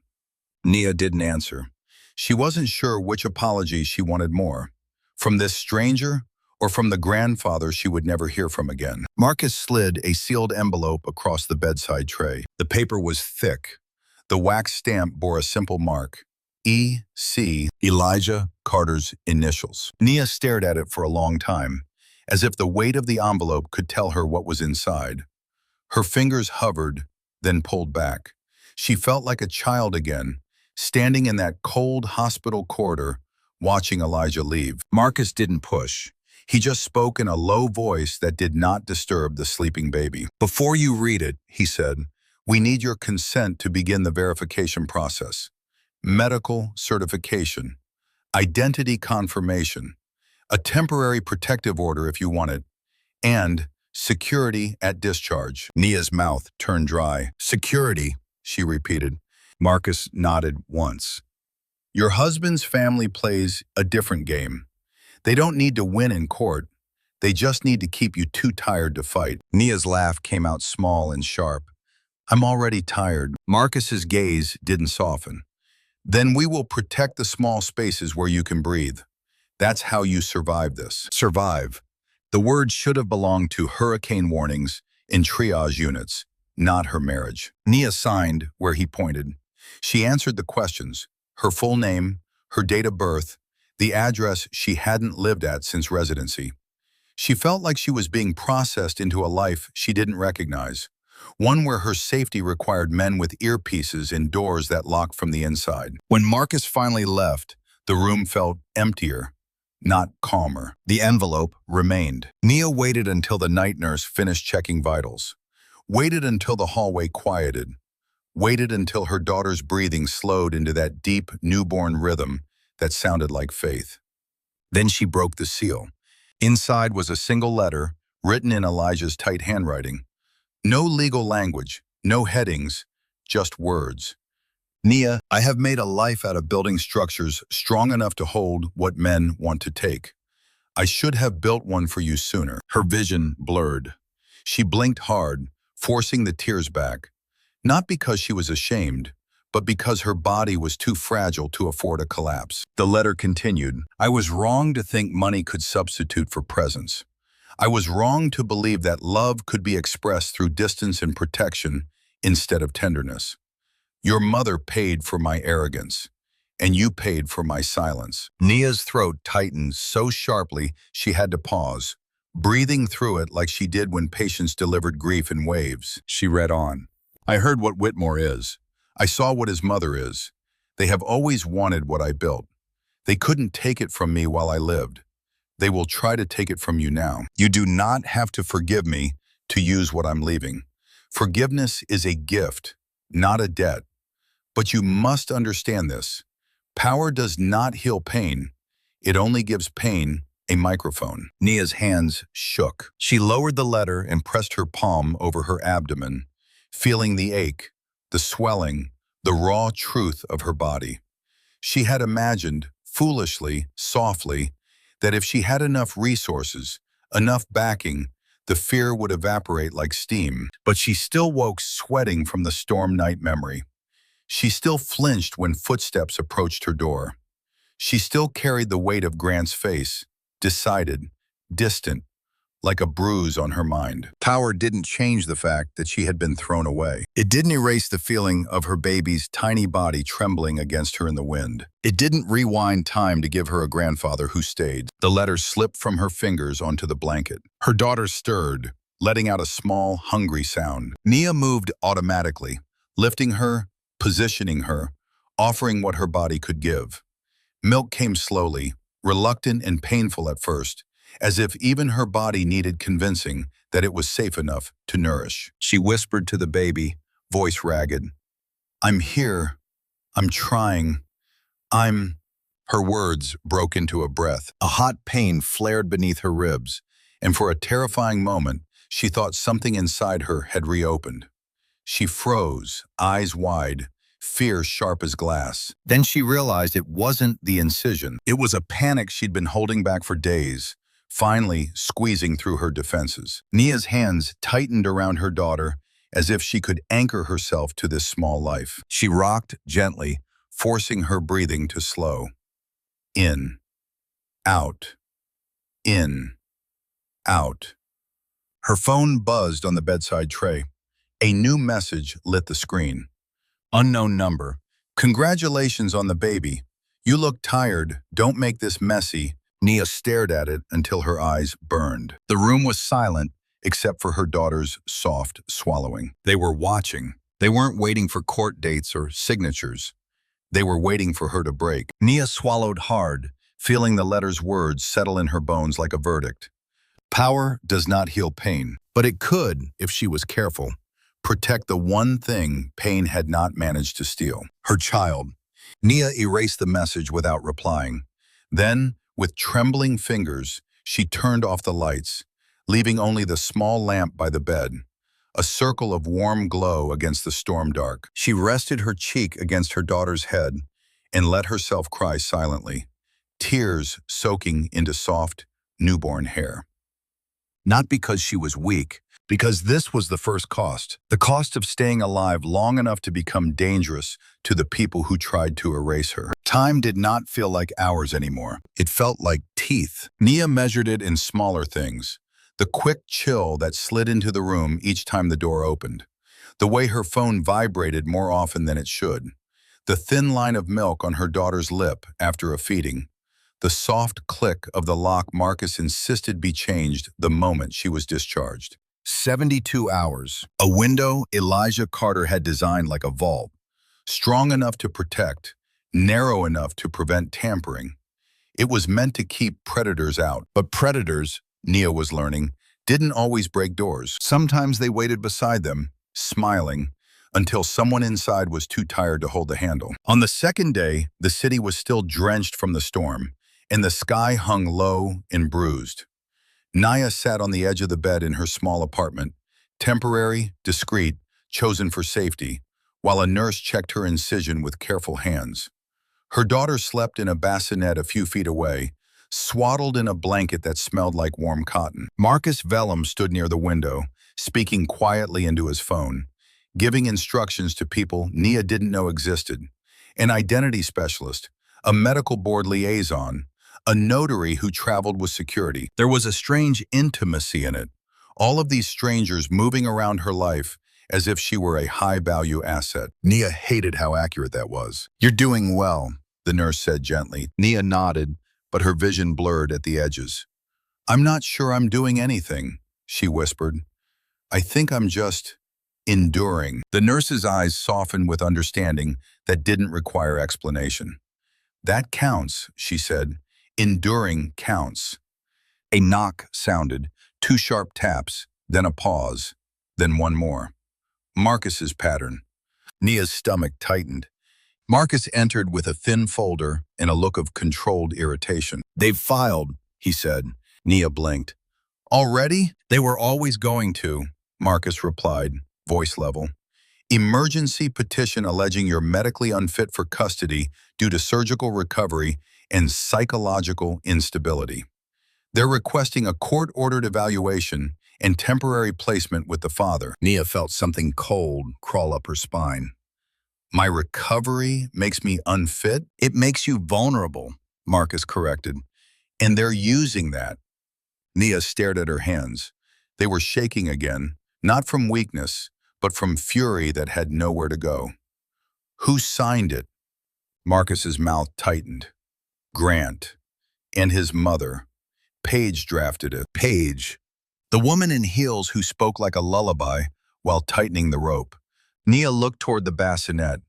A: Nia didn't answer. She wasn't sure which apology she wanted more, from this stranger or from the grandfather she would never hear from again. Marcus slid a sealed envelope across the bedside tray. The paper was thick. The wax stamp bore a simple mark, E.C. Elijah Carter's initials. Nia stared at it for a long time, as if the weight of the envelope could tell her what was inside. Her fingers hovered, then pulled back. She felt like a child again, standing in that cold hospital corridor, watching Elijah leave. Marcus didn't push. He just spoke in a low voice that did not disturb the sleeping baby. "Before you read it," he said, "we need your consent to begin the verification process. Medical certification, identity confirmation, a temporary protective order if you want it, and security at discharge." Nia's mouth turned dry. "Security," she repeated. Marcus nodded once. "Your husband's family plays a different game. They don't need to win in court. They just need to keep you too tired to fight. Nia's laugh came out small and sharp. I'm already tired. Marcus's gaze didn't soften. Then we will protect the small spaces where you can breathe. That's how you survive this. Survive. The word should have belonged to hurricane warnings in triage units, not her marriage. Nia signed where he pointed. She answered the questions, her full name, her date of birth, the address she hadn't lived at since residency. She felt like she was being processed into a life she didn't recognize, one where her safety required men with earpieces and doors that locked from the inside. When Marcus finally left, the room felt emptier, not calmer. The envelope remained. Nia waited until the night nurse finished checking vitals, waited until the hallway quieted, waited until her daughter's breathing slowed into that deep, newborn rhythm that sounded like faith. Then she broke the seal. Inside was a single letter, written in Elijah's tight handwriting. No legal language, no headings, just words. Nia, I have made a life out of building structures strong enough to hold what men want to take. I should have built one for you sooner. Her vision blurred. She blinked hard, forcing the tears back. Not because she was ashamed, but because her body was too fragile to afford a collapse. The letter continued. I was wrong to think money could substitute for presence. I was wrong to believe that love could be expressed through distance and protection instead of tenderness. Your mother paid for my arrogance, and you paid for my silence. Nia's throat tightened so sharply she had to pause, breathing through it like she did when patients delivered grief in waves. She read on. I heard what Whitmore is. I saw what his mother is. They have always wanted what I built. They couldn't take it from me while I lived. They will try to take it from you now. You do not have to forgive me to use what I'm leaving. Forgiveness is a gift, not a debt. But you must understand this. Power does not heal pain. It only gives pain a microphone. Nia's hands shook. She lowered the letter and pressed her palm over her abdomen, feeling the ache, the swelling, the raw truth of her body. She had imagined, foolishly, softly, that if she had enough resources, enough backing, the fear would evaporate like steam. But she still woke sweating from the storm night memory. She still flinched when footsteps approached her door. She still carried the weight of Grant's face, decided, distant, like a bruise on her mind. Power didn't change the fact that she had been thrown away. It didn't erase the feeling of her baby's tiny body trembling against her in the wind. It didn't rewind time to give her a grandfather who stayed. The letter slipped from her fingers onto the blanket. Her daughter stirred, letting out a small, hungry sound. Nia moved automatically, lifting her, positioning her, offering what her body could give. Milk came slowly, reluctant and painful at first, as if even her body needed convincing that it was safe enough to nourish. She whispered to the baby, voice ragged. I'm here. I'm trying. Her words broke into a breath. A hot pain flared beneath her ribs, and for a terrifying moment, she thought something inside her had reopened. She froze, eyes wide, fear sharp as glass. Then she realized it wasn't the incision. It was a panic she'd been holding back for days, finally squeezing through her defenses. Nia's hands tightened around her daughter as if she could anchor herself to this small life. She rocked gently, forcing her breathing to slow. In, out, in, out. Her phone buzzed on the bedside tray. A new message lit the screen. Unknown number. Congratulations on the baby. You look tired. Don't make this messy. Nia stared at it until her eyes burned. The room was silent, except for her daughter's soft swallowing. They were watching. They weren't waiting for court dates or signatures. They were waiting for her to break. Nia swallowed hard, feeling the letter's words settle in her bones like a verdict. Power does not heal pain, but it could, if she was careful, protect the one thing pain had not managed to steal. Her child. Nia erased the message without replying. Then, with trembling fingers, she turned off the lights, leaving only the small lamp by the bed, a circle of warm glow against the storm dark. She rested her cheek against her daughter's head and let herself cry silently, tears soaking into soft, newborn hair. not because she was weak, because this was the first cost. The cost of staying alive long enough to become dangerous to the people who tried to erase her. Time did not feel like hours anymore. It felt like teeth. Nia measured it in smaller things. The quick chill that slid into the room each time the door opened. The way her phone vibrated more often than it should. The thin line of milk on her daughter's lip after a feeding. The soft click of the lock Marcus insisted be changed the moment she was discharged. 72 hours. A window Elijah Carter had designed like a vault. Strong enough to protect, narrow enough to prevent tampering. It was meant to keep predators out. But predators, Nia was learning, didn't always break doors. Sometimes they waited beside them, smiling, until someone inside was too tired to hold the handle. On the second day, the city was still drenched from the storm, and the sky hung low and bruised. Nia sat on the edge of the bed in her small apartment, temporary, discreet, chosen for safety, while a nurse checked her incision with careful hands. Her daughter slept in a bassinet a few feet away, swaddled in a blanket that smelled like warm cotton. Marcus Vellum stood near the window, speaking quietly into his phone, giving instructions to people Nia didn't know existed. An identity specialist, a medical board liaison, a notary who traveled with security. There was a strange intimacy in it, all of these strangers moving around her life as if she were a high-value asset. Nia hated how accurate that was. "You're doing well," the nurse said gently. Nia nodded, but her vision blurred at the edges. "I'm not sure I'm doing anything," she whispered. "I think I'm just enduring." The nurse's eyes softened with understanding that didn't require explanation. "That counts," she said. "Enduring counts." A knock sounded, 2 sharp taps, then a pause, then one more. Marcus's pattern. Nia's stomach tightened. Marcus entered with a thin folder and a look of controlled irritation. "They've filed," he said. Nia blinked. "Already?" "They were always going to," Marcus replied, voice level. "Emergency petition alleging you're medically unfit for custody due to surgical recovery and psychological instability. They're requesting a court-ordered evaluation and temporary placement with the father." Nia felt something cold crawl up her spine. "My recovery makes me unfit?" "It makes you vulnerable," Marcus corrected. "And they're using that." Nia stared at her hands. They were shaking again, not from weakness, but from fury that had nowhere to go. "Who signed it?" Marcus's mouth tightened. "Grant. And his mother. Paige drafted it." Paige. The woman in heels who spoke like a lullaby while tightening the rope. Nia looked toward the bassinet.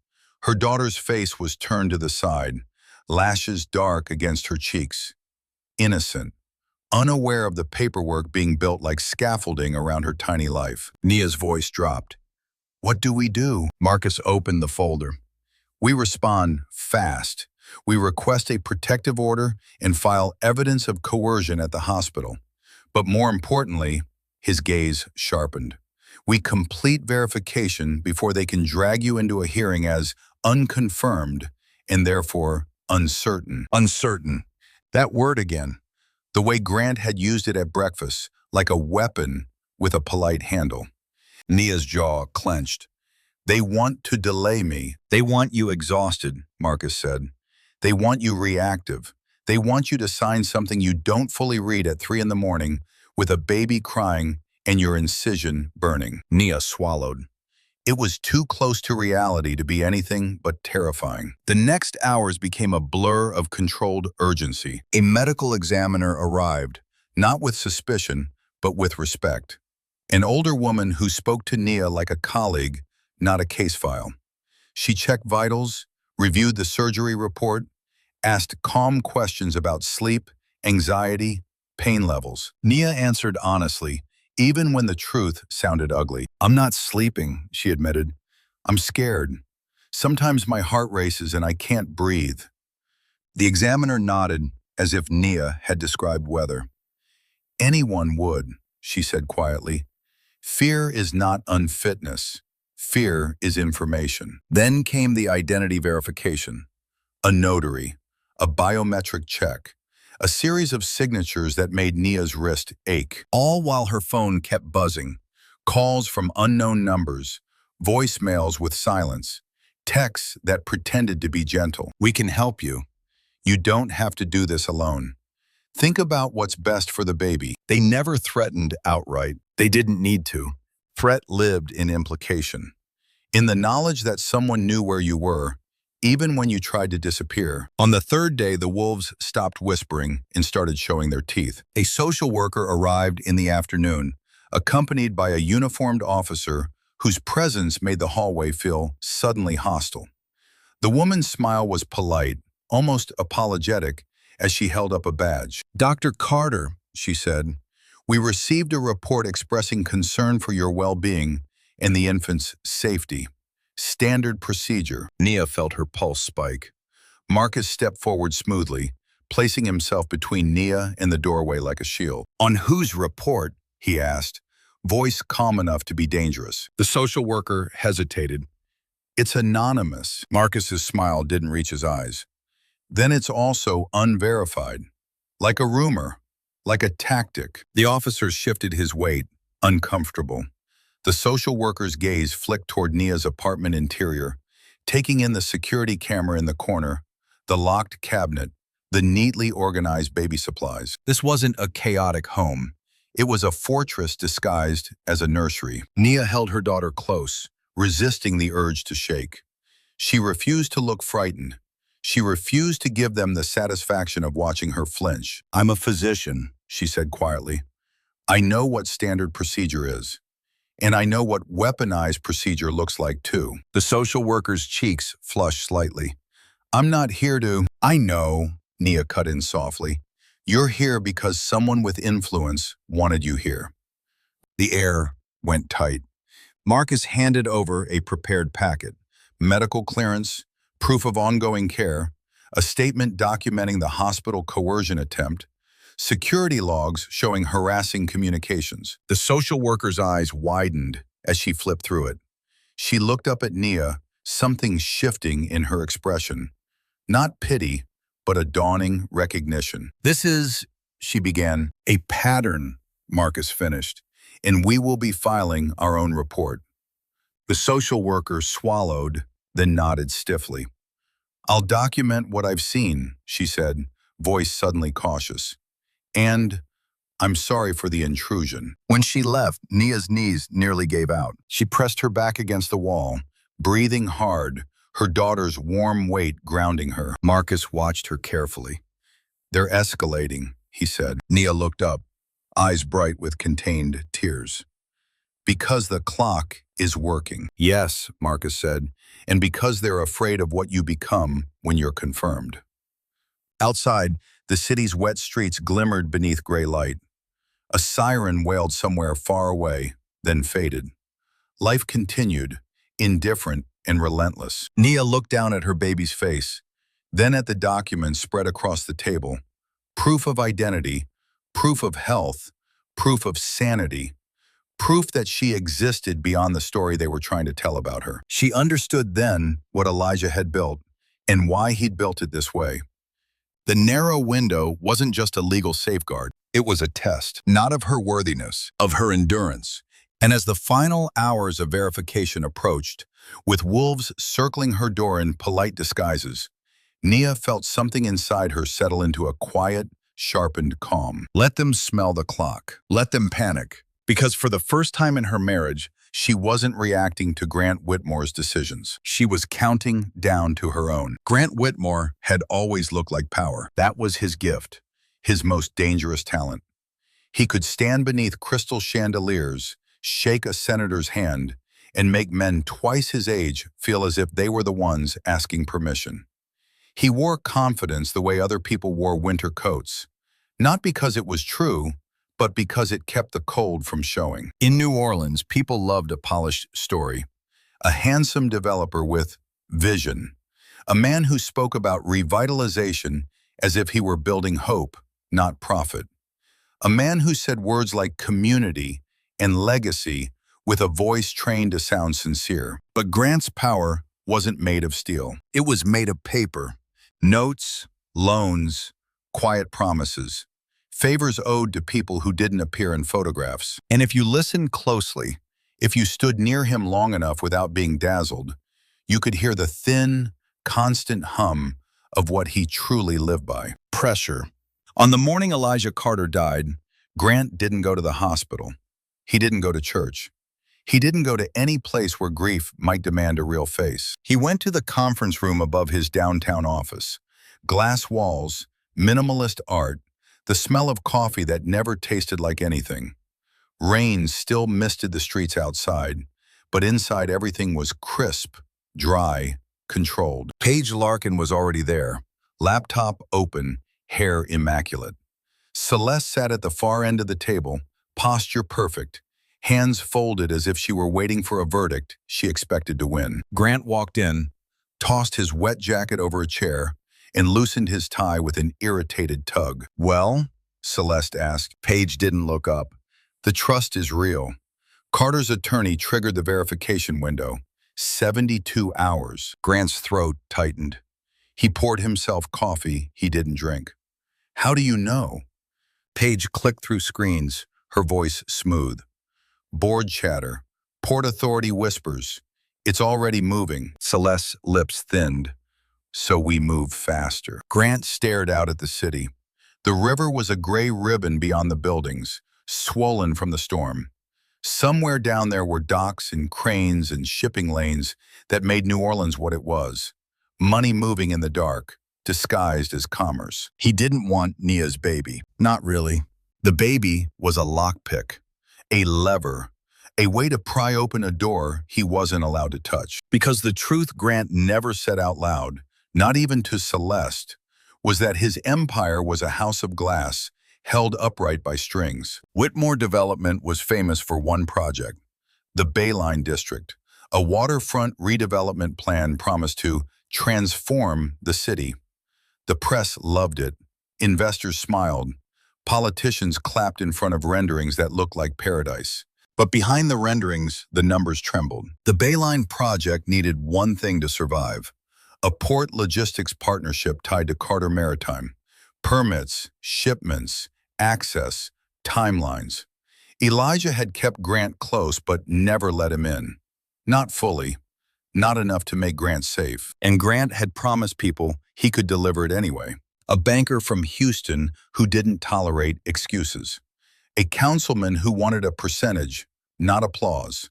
A: Her daughter's face was turned to the side, lashes dark against her cheeks. Innocent, unaware of the paperwork being built like scaffolding around her tiny life. Nia's voice dropped. "What do we do?" Marcus opened the folder. "We respond fast. We request a protective order and file evidence of coercion at the hospital. But more importantly," his gaze sharpened, "we complete verification before they can drag you into a hearing as unconfirmed and therefore uncertain." Uncertain. That word again. The way Grant had used it at breakfast, like a weapon with a polite handle. Nia's jaw clenched. "They want to delay me." "They want you exhausted," Marcus said. "They want you reactive. They want you to sign something you don't fully read at 3 in the morning with a baby crying and your incision burning." Nia swallowed. It was too close to reality to be anything but terrifying. The next hours became a blur of controlled urgency. A medical examiner arrived, not with suspicion, but with respect. An older woman who spoke to Nia like a colleague, not a case file. She checked vitals, reviewed the surgery report, asked calm questions about sleep, anxiety, pain levels. Nia answered honestly, even when the truth sounded ugly. "I'm not sleeping," she admitted. "I'm scared. Sometimes my heart races and I can't breathe." The examiner nodded as if Nia had described weather. "Anyone would," she said quietly. "Fear is not unfitness. Fear is information." Then came the identity verification. A notary, a biometric check, a series of signatures that made Nia's wrist ache, all while her phone kept buzzing. Calls from unknown numbers, voicemails with silence, texts that pretended to be gentle. "We can help you. You don't have to do this alone. Think about what's best for the baby." They never threatened outright. They didn't need to. Threat lived in implication, in the knowledge that someone knew where you were, even when you tried to disappear. On the third day, the wolves stopped whispering and started showing their teeth. A social worker arrived in the afternoon, accompanied by a uniformed officer whose presence made the hallway feel suddenly hostile. The woman's smile was polite, almost apologetic, as she held up a badge. "Dr. Carter," she said, "we received a report expressing concern for your well-being and the infant's safety. Standard procedure." Nia felt her pulse spike. Marcus stepped forward smoothly, placing himself between Nia and the doorway like a shield. "On whose report?" he asked, voice calm enough to be dangerous. The social worker hesitated. "It's anonymous." Marcus's smile didn't reach his eyes. "Then it's also unverified. Like a rumor, like a tactic." The officer shifted his weight, uncomfortable. The social worker's gaze flicked toward Nia's apartment interior, taking in the security camera in the corner, the locked cabinet, the neatly organized baby supplies. This wasn't a chaotic home. It was a fortress disguised as a nursery. Nia held her daughter close, resisting the urge to shake. She refused to look frightened. She refused to give them the satisfaction of watching her flinch. "I'm a physician," she said quietly. "I know what standard procedure is. And I know what weaponized procedure looks like too." The social worker's cheeks flushed slightly. "I'm not here to—" "I know," Nia cut in softly. "You're here because someone with influence wanted you here." The air went tight. Marcus handed over a prepared packet: medical clearance, proof of ongoing care, a statement documenting the hospital coercion attempt, security logs showing harassing communications. The social worker's eyes widened as she flipped through it. She looked up at Nia, something shifting in her expression. Not pity, but a dawning recognition. "This is," she began. "A pattern," Marcus finished, "and we will be filing our own report." The social worker swallowed, then nodded stiffly. "I'll document what I've seen," she said, voice suddenly cautious. "And I'm sorry for the intrusion." When she left, Nia's knees nearly gave out. She pressed her back against the wall, breathing hard, her daughter's warm weight grounding her. Marcus watched her carefully. "They're escalating," he said. Nia looked up, eyes bright with contained tears. "Because the clock is working." "Yes," Marcus said, "and because they're afraid of what you become when you're confirmed." Outside, the city's wet streets glimmered beneath gray light. A siren wailed somewhere far away, then faded. Life continued, indifferent and relentless. Nia looked down at her baby's face, then at the documents spread across the table. Proof of identity, proof of health, proof of sanity, proof that she existed beyond the story they were trying to tell about her. She understood then what Elijah had built and why he'd built it this way. The narrow window wasn't just a legal safeguard. It was a test, not of her worthiness, of her endurance. And as the final hours of verification approached, with wolves circling her door in polite disguises, Nia felt something inside her settle into a quiet, sharpened calm. Let them smell the clock. Let them panic. Because for the first time in her marriage, she wasn't reacting to Grant Whitmore's decisions. She was counting down to her own. Grant Whitmore had always looked like power. That was his gift, his most dangerous talent. He could stand beneath crystal chandeliers, shake a senator's hand, and make men twice his age feel as if they were the ones asking permission. He wore confidence the way other people wore winter coats, not because it was true, but because it kept the cold from showing. In New Orleans, people loved a polished story. A handsome developer with vision. A man who spoke about revitalization as if he were building hope, not profit. A man who said words like community and legacy with a voice trained to sound sincere. But Grant's power wasn't made of steel. It was made of paper. Notes, loans, quiet promises, favors owed to people who didn't appear in photographs. And if you listened closely, if you stood near him long enough without being dazzled, you could hear the thin, constant hum of what he truly lived by. Pressure. On the morning Elijah Carter died, Grant didn't go to the hospital. He didn't go to church. He didn't go to any place where grief might demand a real face. He went to the conference room above his downtown office. Glass walls, minimalist art, the smell of coffee that never tasted like anything. Rain still misted the streets outside, but inside everything was crisp, dry, controlled. Paige Larkin was already there, laptop open, hair immaculate. Celeste sat at the far end of the table, posture perfect, hands folded as if she were waiting for a verdict she expected to win. Grant walked in, tossed his wet jacket over a chair, and loosened his tie with an irritated tug. "Well?" Celeste asked. Paige didn't look up. "The trust is real." Carter's attorney triggered the verification window. 72 hours. Grant's throat tightened. He poured himself coffee he didn't drink. "How do you know?" Paige clicked through screens, her voice smooth. Board chatter. Port Authority whispers. "It's already moving." Celeste's lips thinned. "So we move faster." Grant stared out at the city. The river was a gray ribbon beyond the buildings, swollen from the storm. Somewhere down there were docks and cranes and shipping lanes that made New Orleans what it was. Money moving in the dark, disguised as commerce. He didn't want Nia's baby. Not really. The baby was a lockpick, a lever, a way to pry open a door he wasn't allowed to touch. Because the truth Grant never said out loud, not even to Celeste, was that his empire was a house of glass, held upright by strings. Whitmore Development was famous for one project, the Bayline District, a waterfront redevelopment plan promised to transform the city. The press loved it. Investors smiled. Politicians clapped in front of renderings that looked like paradise. But behind the renderings, the numbers trembled. The Bayline project needed one thing to survive: a port logistics partnership tied to Carter Maritime. Permits, shipments, access, timelines. Elijah had kept Grant close but never let him in. Not fully. Not enough to make Grant safe. And Grant had promised people he could deliver it anyway. A banker from Houston who didn't tolerate excuses. A councilman who wanted a percentage, not applause.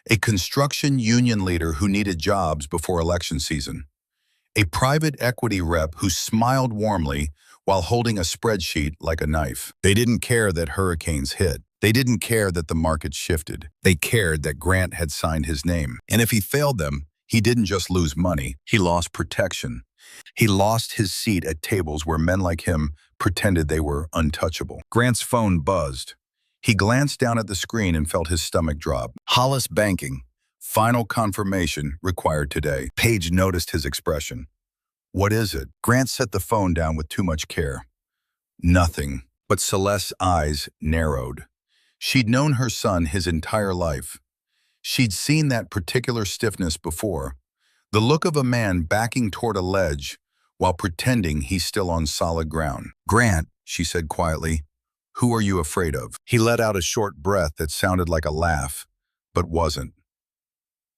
A: A construction union leader who needed jobs before election season. A private equity rep who smiled warmly while holding a spreadsheet like a knife. They didn't care that hurricanes hit. They didn't care that the market shifted. They cared that Grant had signed his name. And if he failed them, he didn't just lose money, he lost protection. He lost his seat at tables where men like him pretended they were untouchable. Grant's phone buzzed. He glanced down at the screen and felt his stomach drop. Hollis Banking. Final confirmation required today. Paige noticed his expression. "What is it?" Grant set the phone down with too much care. "Nothing." But Celeste's eyes narrowed. She'd known her son his entire life. She'd seen that particular stiffness before. The look of a man backing toward a ledge while pretending he's still on solid ground. "Grant," she said quietly, "who are you afraid of?" He let out a short breath that sounded like a laugh, but wasn't.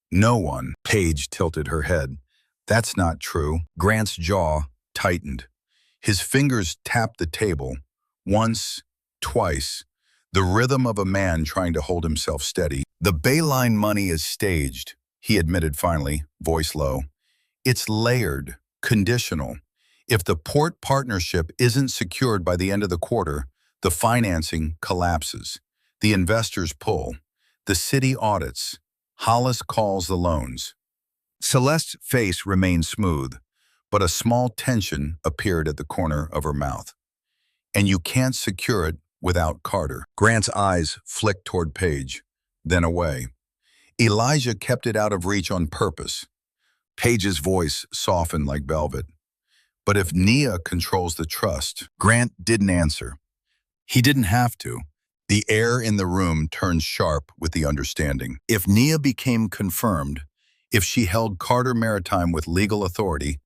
A: "No one." Paige tilted her head. "That's not true." Grant's jaw tightened. His fingers tapped the table. Once, twice. The rhythm of a man trying to hold himself steady. "The Bayline money is staged," he admitted finally, voice low. "It's layered, conditional. If the port partnership isn't secured by the end of the quarter, the financing collapses. The investors pull. The city audits. Hollis calls the loans." Celeste's face remained smooth, but a small tension appeared at the corner of her mouth. "And you can't secure it without Carter." Grant's eyes flicked toward Paige, then away. Elijah kept it out of reach on purpose. Paige's voice softened like velvet. "But if Nia controls the trust..." Grant didn't answer. He didn't have to. The air in the room turned sharp with the understanding. If Nia became confirmed, if she held Carter Maritime with legal authority,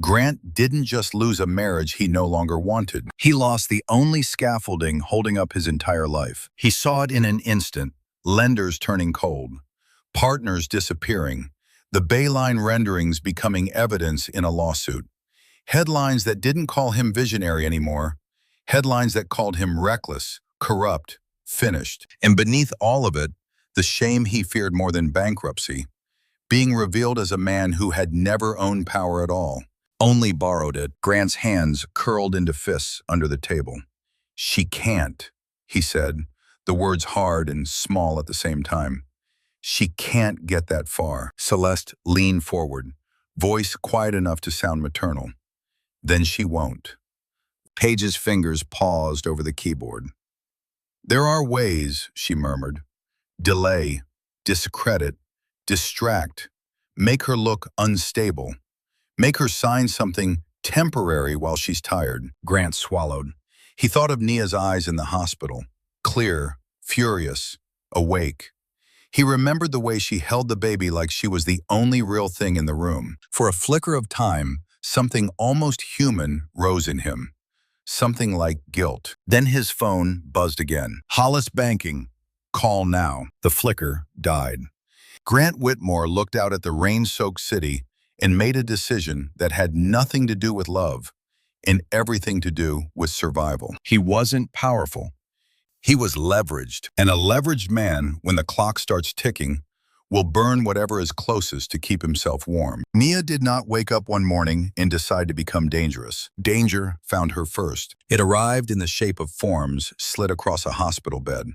A: Grant didn't just lose a marriage he no longer wanted. He lost the only scaffolding holding up his entire life. He saw it in an instant, lenders turning cold, partners disappearing, the Bayline renderings becoming evidence in a lawsuit. Headlines that didn't call him visionary anymore, headlines that called him reckless, corrupt, finished. And beneath all of it, the shame he feared more than bankruptcy, being revealed as a man who had never owned power at all, only borrowed it. Grant's hands curled into fists under the table. "She can't," he said, the words hard and small at the same time. "She can't get that far." Celeste leaned forward, voice quiet enough to sound maternal. "Then she won't." Paige's fingers paused over the keyboard. "There are ways," she murmured. "Delay, discredit, distract, make her look unstable. Make her sign something temporary while she's tired." Grant swallowed. He thought of Nia's eyes in the hospital, clear, furious, awake. He remembered the way she held the baby like she was the only real thing in the room. For a flicker of time, something almost human rose in him. Something like guilt. Then his phone buzzed again. "Hollis Banking. Call now." The flicker died. Grant Whitmore looked out at the rain-soaked city and made a decision that had nothing to do with love and everything to do with survival. He wasn't powerful. He was leveraged. And a leveraged man, when the clock starts ticking, will burn whatever is closest to keep himself warm. Nia did not wake up one morning and decide to become dangerous. Danger found her first. It arrived in the shape of forms slid across a hospital bed,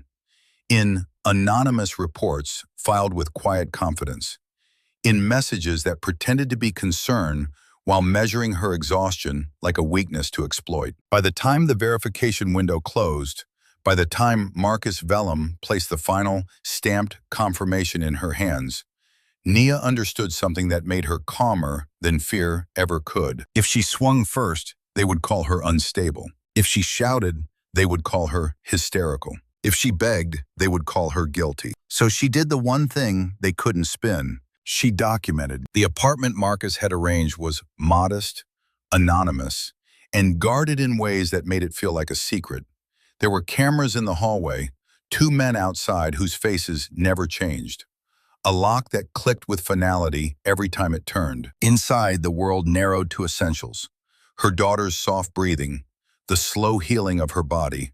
A: in anonymous reports filed with quiet confidence, in messages that pretended to be concern while measuring her exhaustion like a weakness to exploit. By the time the verification window closed, by the time Marcus Vellum placed the final stamped confirmation in her hands, Nia understood something that made her calmer than fear ever could. If she swung first, they would call her unstable. If she shouted, they would call her hysterical. If she begged, they would call her guilty. So she did the one thing they couldn't spin. She documented. The apartment Marcus had arranged was modest, anonymous, and guarded in ways that made it feel like a secret. There were cameras in the hallway, two men outside whose faces never changed, a lock that clicked with finality every time it turned. Inside, the world narrowed to essentials: her daughter's soft breathing, the slow healing of her body,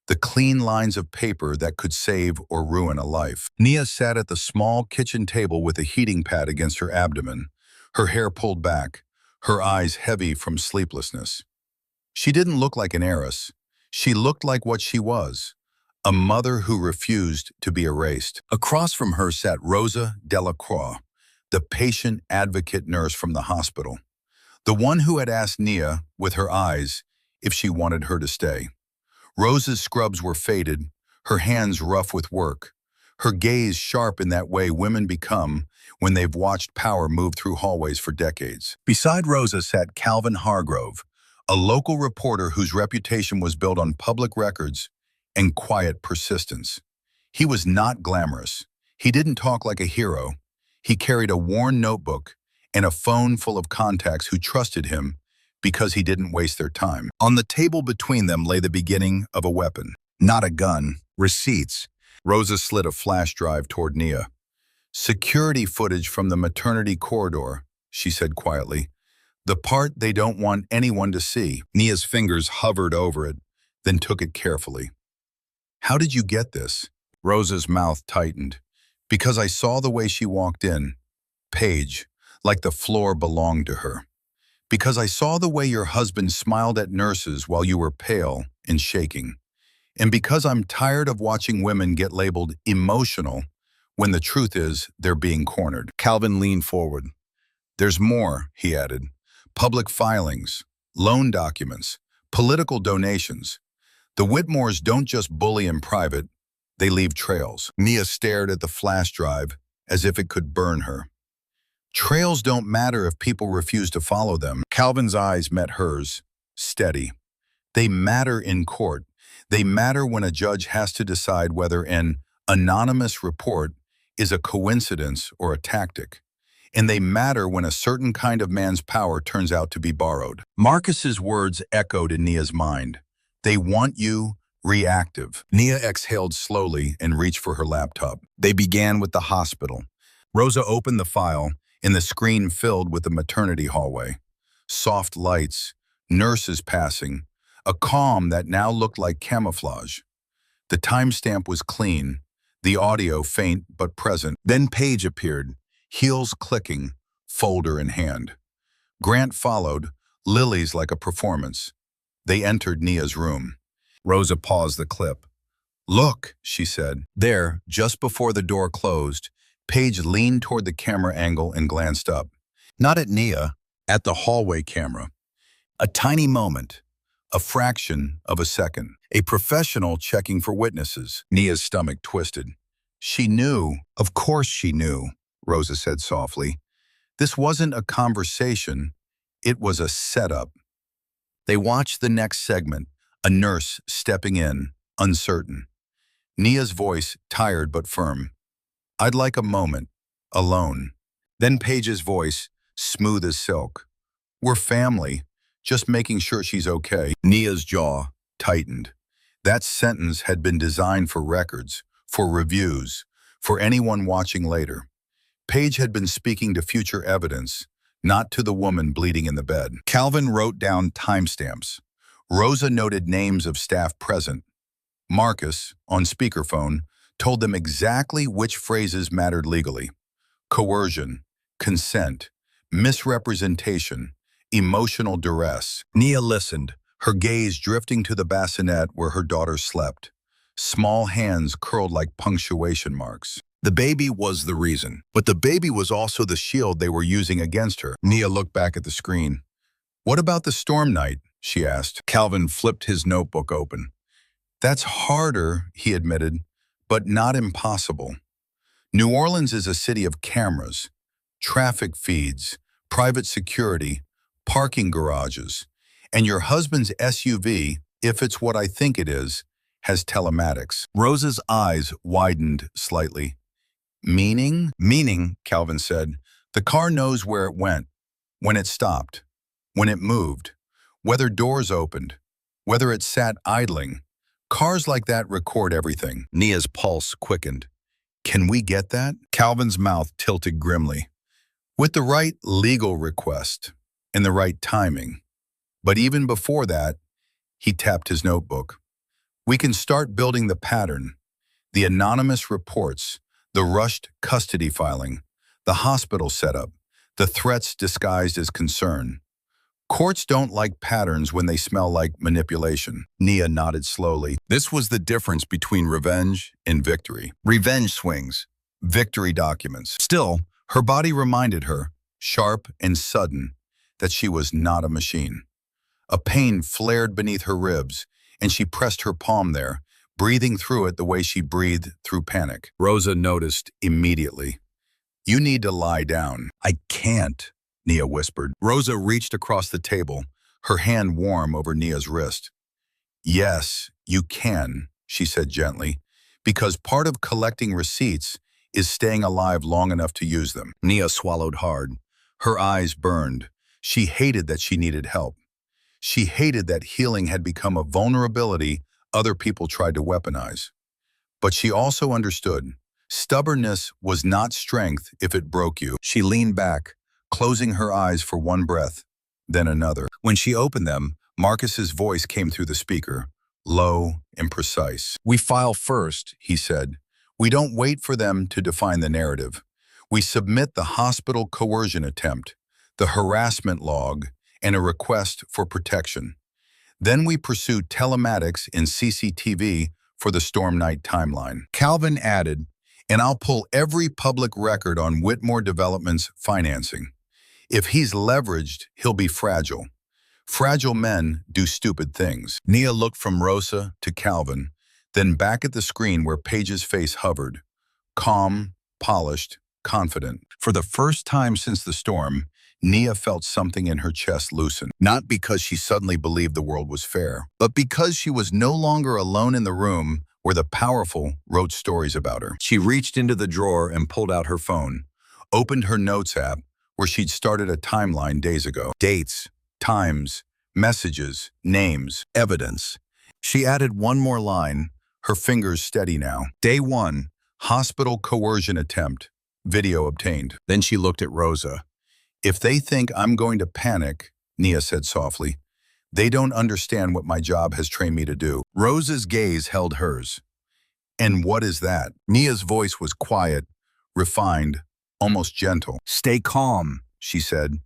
A: the clean lines of paper that could save or ruin a life. Nia sat at the small kitchen table with a heating pad against her abdomen, her hair pulled back, her eyes heavy from sleeplessness. She didn't look like an heiress. She looked like what she was, a mother who refused to be erased. Across from her sat Rosa Delacroix, the patient advocate nurse from the hospital, the one who had asked Nia, with her eyes, if she wanted her to stay. Rosa's scrubs were faded, her hands rough with work, her gaze sharp in that way women become when they've watched power move through hallways for decades. Beside Rosa sat Calvin Hargrove, a local reporter whose reputation was built on public records and quiet persistence. He was not glamorous. He didn't talk like a hero. He carried a worn notebook and a phone full of contacts who trusted him because he didn't waste their time. On the table between them lay the beginning of a weapon. Not a gun, receipts. Rosa slid a flash drive toward Nia. "Security footage from the maternity corridor," she said quietly. "The part they don't want anyone to see." Nia's fingers hovered over it, then took it carefully. "How did you get this?" Rosa's mouth tightened. "Because I saw the way she walked in. Paige, like the floor belonged to her. Because I saw the way your husband smiled at nurses while you were pale and shaking. And because I'm tired of watching women get labeled emotional when the truth is they're being cornered." Calvin leaned forward. "There's more," he added. "Public filings, loan documents, political donations. The Whitmores don't just bully in private, they leave trails." Nia stared at the flash drive as if it could burn her. "Trails don't matter if people refuse to follow them." Calvin's eyes met hers, steady. "They matter in court. They matter when a judge has to decide whether an anonymous report is a coincidence or a tactic. and they matter when a certain kind of man's power turns out to be borrowed. Marcus's words echoed in Nia's mind. They want you reactive. Nia exhaled slowly and reached for her laptop. They began with the hospital. Rosa opened the file, and the screen filled with the maternity hallway. Soft lights, nurses passing, a calm that now looked like camouflage. The timestamp was clean, the audio faint but present. Then Paige appeared, heels clicking, folder in hand. Grant followed, lilies like a performance. They entered Nia's room. Rosa paused the clip. "Look," she said. There, just before the door closed, Paige leaned toward the camera angle and glanced up. Not at Nia, at the hallway camera. A tiny moment, a fraction of a second. A professional checking for witnesses. Nia's stomach twisted. She knew, of course she knew, Rosa said softly. This wasn't a conversation, it was a setup. They watched the next segment, a nurse stepping in, uncertain. Nia's voice, tired but firm. "I'd like a moment, alone." Then Paige's voice, smooth as silk. "We're family, just making sure she's okay." Nia's jaw tightened. That sentence had been designed for records, for reviews, for anyone watching later. Paige had been speaking to future evidence, not to the woman bleeding in the bed. Calvin wrote down timestamps. Rosa noted names of staff present. Marcus, on speakerphone, told them exactly which phrases mattered legally. Coercion, consent, misrepresentation, emotional duress. Nia listened, her gaze drifting to the bassinet where her daughter slept. Small hands curled like punctuation marks. The baby was the reason, but the baby was also the shield they were using against her. Nia looked back at the screen. "What about the storm night?" she asked. Calvin flipped his notebook open. "That's harder," he admitted, "but not impossible. New Orleans is a city of cameras, traffic feeds, private security, parking garages, and your husband's SUV, if it's what I think it is, has telematics." Rosa's eyes widened slightly. "Meaning?" "Meaning," Calvin said, "the car knows where it went, when it stopped, when it moved, whether doors opened, whether it sat idling. Cars like that record everything." Nia's pulse quickened. "Can we get that?" Calvin's mouth tilted grimly. "With the right legal request and the right timing. But even before that," he tapped his notebook, "we can start building the pattern, the anonymous reports, the rushed custody filing, the hospital setup, the threats disguised as concern. Courts don't like patterns when they smell like manipulation." Nia nodded slowly. This was the difference between revenge and victory. Revenge swings, victory documents. Still, her body reminded her, sharp and sudden, that she was not a machine. A pain flared beneath her ribs, and she pressed her palm there, breathing through it the way she breathed through panic. Rosa noticed immediately. "You need to lie down." "I can't," Nia whispered. Rosa reached across the table, her hand warm over Nia's wrist. "Yes, you can," she said gently, "because part of collecting receipts is staying alive long enough to use them." Nia swallowed hard. Her eyes burned. She hated that she needed help. She hated that healing had become a vulnerability other people tried to weaponize. But she also understood. Stubbornness was not strength if it broke you. She leaned back, closing her eyes for one breath, then another. When she opened them, Marcus's voice came through the speaker, low and precise. "We file first," he said. "We don't wait for them to define the narrative. We submit the hospital coercion attempt, the harassment log, and a request for protection. Then we pursue telematics and CCTV for the storm night timeline." Calvin added, "And I'll pull every public record on Whitmore Development's financing. If he's leveraged, he'll be fragile. Fragile men do stupid things." Nia looked from Rosa to Calvin, then back at the screen where Paige's face hovered. Calm, polished, confident. For the first time since the storm, Nia felt something in her chest loosen. Not because she suddenly believed the world was fair, but because she was no longer alone in the room where the powerful wrote stories about her. She reached into the drawer and pulled out her phone. opened her notes app where she'd started a timeline days ago. Dates, times, messages, names, evidence. She added one more line, her fingers steady now. Day 1, hospital coercion attempt, video obtained. Then she looked at Rosa. If they think I'm going to panic, Nia said softly, they don't understand what my job has trained me to do. Rosa's gaze held hers. And what is that? Nia's voice was quiet, refined, almost gentle. Stay calm, she said,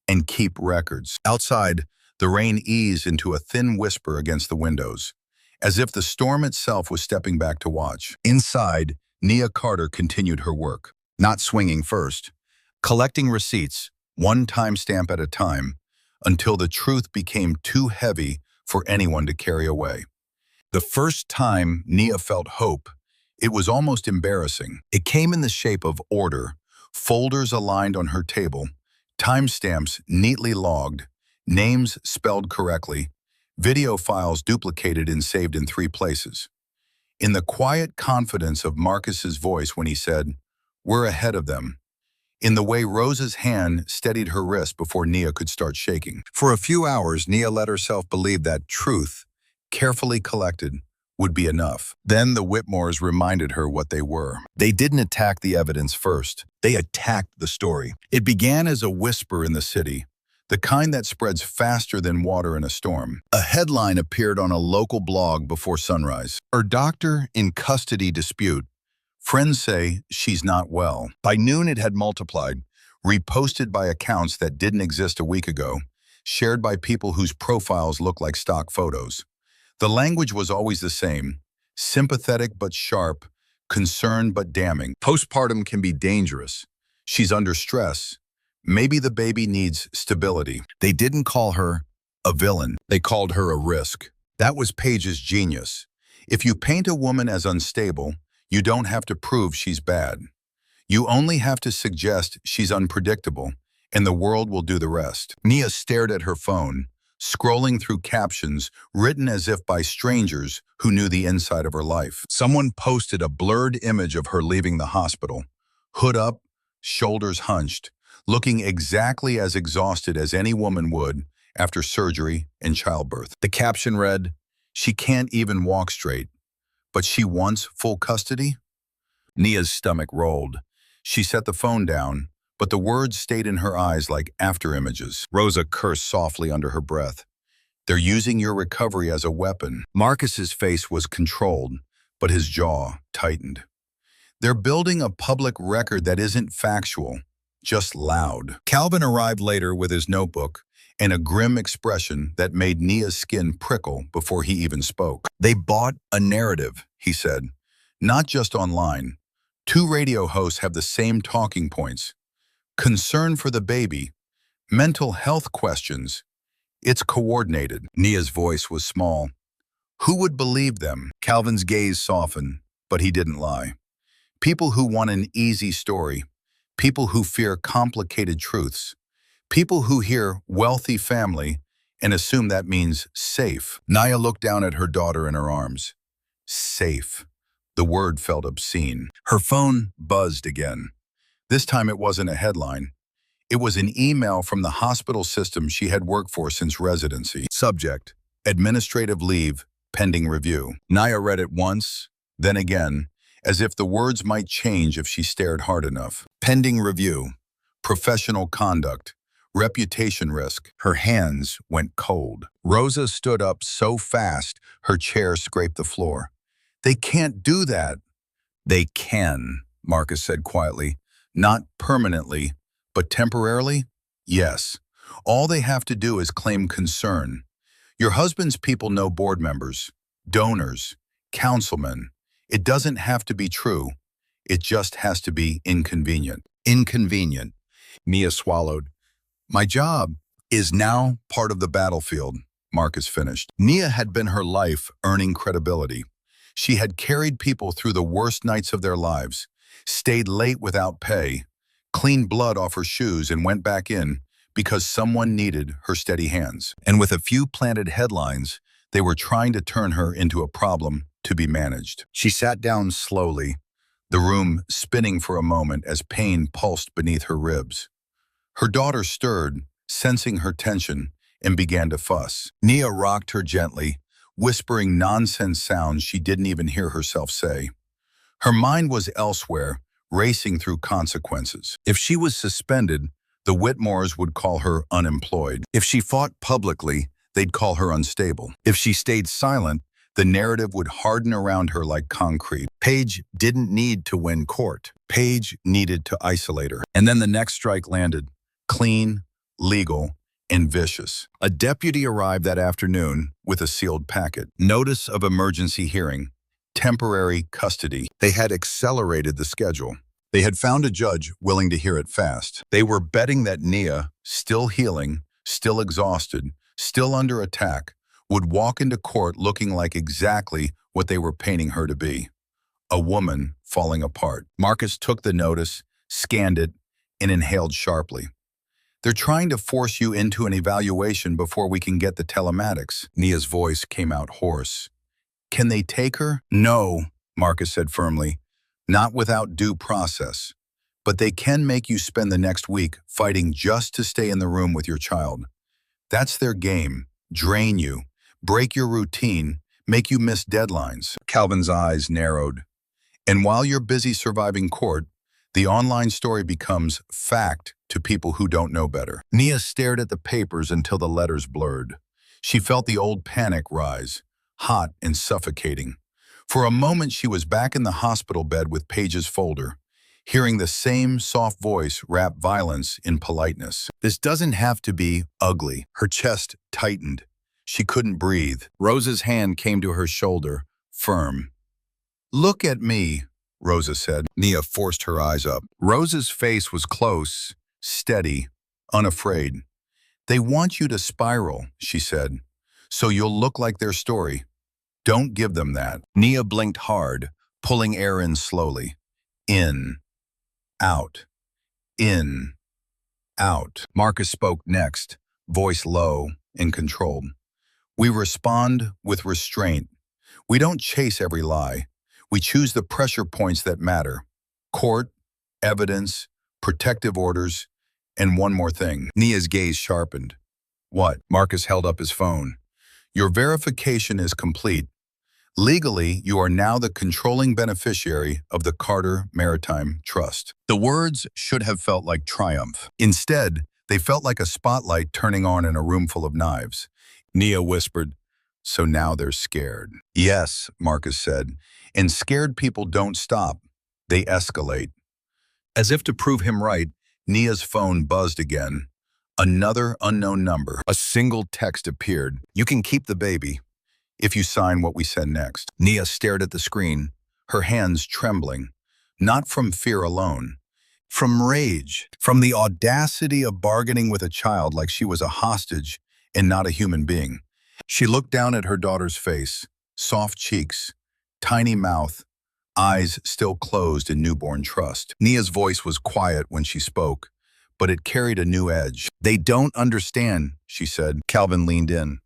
A: and keep records. Outside, the rain eased into a thin whisper against the windows, as if the storm itself was stepping back to watch. Inside, Nia Carter continued her work, not swinging first, collecting receipts, one timestamp at a time, until the truth became too heavy for anyone to carry away. The first time Nia felt hope, it was almost embarrassing. It came in the shape of order, folders aligned on her table, timestamps neatly logged, names spelled correctly, video files duplicated and saved in 3 places. In the quiet confidence of Marcus's voice when he said, "We're ahead of them." In the way Rosa's hand steadied her wrist before Nia could start shaking. For a few hours, Nia let herself believe that truth, carefully collected, would be enough. Then the Whitmores reminded her what they were. They didn't attack the evidence first. They attacked the story. It began as a whisper in the city, the kind that spreads faster than water in a storm. A headline appeared on a local blog before sunrise. Her doctor in custody dispute. Friends say she's not well. By noon it had multiplied, reposted by accounts that didn't exist a week ago, shared by people whose profiles look like stock photos. The language was always the same, sympathetic but sharp, concerned but damning. Postpartum can be dangerous. She's under stress. Maybe the baby needs stability. They didn't call her a villain. They called her a risk. That was Paige's genius. If you paint a woman as unstable, you don't have to prove she's bad. You only have to suggest she's unpredictable, and the world will do the rest. Nia stared at her phone, scrolling through captions written as if by strangers who knew the inside of her life. Someone posted a blurred image of her leaving the hospital, hood up, shoulders hunched, looking exactly as exhausted as any woman would after surgery and childbirth. The caption read, "She can't even walk straight, but she wants full custody?" Nia's stomach rolled. She set the phone down, but the words stayed in her eyes like after-images. Rosa cursed softly under her breath. They're using your recovery as a weapon. Marcus's face was controlled, but his jaw tightened. They're building a public record that isn't factual, just loud. Calvin arrived later with his notebook and a grim expression that made Nia's skin prickle before he even spoke. They bought a narrative, he said, not just online. 2 radio hosts have the same talking points. Concern for the baby, mental health questions. It's coordinated. Nia's voice was small. Who would believe them? Calvin's gaze softened, but he didn't lie. People who want an easy story. People who fear complicated truths. People who hear wealthy family and assume that means safe. Nia looked down at her daughter in her arms. Safe. The word felt obscene. Her phone buzzed again. This time it wasn't a headline. It was an email from the hospital system she had worked for since residency. Subject, administrative leave, pending review. Nia read it once, then again, as if the words might change if she stared hard enough. Pending review, professional conduct, reputation risk. Her hands went cold. Rosa stood up so fast her chair scraped the floor. They can't do that. They can, Marcus said quietly. Not permanently, but temporarily? Yes. All they have to do is claim concern. Your husband's people know board members, donors, councilmen. It doesn't have to be true. It just has to be inconvenient. Inconvenient. Nia swallowed. My job is now part of the battlefield, Marcus finished. Nia had been her life earning credibility. She had carried people through the worst nights of their lives, stayed late without pay, cleaned blood off her shoes and went back in because someone needed her steady hands. And with a few planted headlines, they were trying to turn her into a problem to be managed. She sat down slowly, the room spinning for a moment as pain pulsed beneath her ribs. Her daughter stirred, sensing her tension, and began to fuss. Nia rocked her gently, whispering nonsense sounds she didn't even hear herself say. Her mind was elsewhere, racing through consequences. If she was suspended, the Whitmores would call her unemployed. If she fought publicly, they'd call her unstable. If she stayed silent, the narrative would harden around her like concrete. Paige didn't need to win court. Paige needed to isolate her. And then the next strike landed. Clean, legal, and vicious. A deputy arrived that afternoon with a sealed packet. Notice of emergency hearing. Temporary custody. They had accelerated the schedule. They had found a judge willing to hear it fast. They were betting that Nia, still healing, still exhausted, still under attack, would walk into court looking like exactly what they were painting her to be. A woman falling apart. Marcus took the notice, scanned it, and inhaled sharply. They're trying to force you into an evaluation before we can get the telematics. Nia's voice came out hoarse. Can they take her? No, Marcus said firmly. Not without due process. But they can make you spend the next week fighting just to stay in the room with your child. That's their game. Drain you, break your routine, make you miss deadlines. Calvin's eyes narrowed. And while you're busy surviving court, the online story becomes fact to people who don't know better. Nia stared at the papers until the letters blurred. She felt the old panic rise, hot and suffocating. For a moment, she was back in the hospital bed with Paige's folder, hearing the same soft voice wrap violence in politeness. This doesn't have to be ugly. Her chest tightened. She couldn't breathe. Rosa's hand came to her shoulder, firm. Look at me, Rosa said. Nia forced her eyes up. Rosa's face was close, steady, unafraid. They want you to spiral, she said, so you'll look like their story. Don't give them that. Nia blinked hard, pulling air in slowly. In, out, in, out. Marcus spoke next, voice low and controlled. We respond with restraint. We don't chase every lie. We choose the pressure points that matter. Court, evidence, protective orders, and one more thing. Nia's gaze sharpened. What? Marcus held up his phone. Your verification is complete. Legally, you are now the controlling beneficiary of the Carter Maritime Trust. The words should have felt like triumph. Instead, they felt like a spotlight turning on in a room full of knives. Nia whispered, so now they're scared. Yes, Marcus said, and scared people don't stop. They escalate. As if to prove him right, Nia's phone buzzed again. Another unknown number. A single text appeared. You can keep the baby if you sign what we send next. Nia stared at the screen, her hands trembling, not from fear alone, from rage, from the audacity of bargaining with a child like she was a hostage and not a human being. She looked down at her daughter's face, soft cheeks, tiny mouth, eyes still closed in newborn trust. Nia's voice was quiet when she spoke, but it carried a new edge. They don't understand, she said. Calvin leaned in.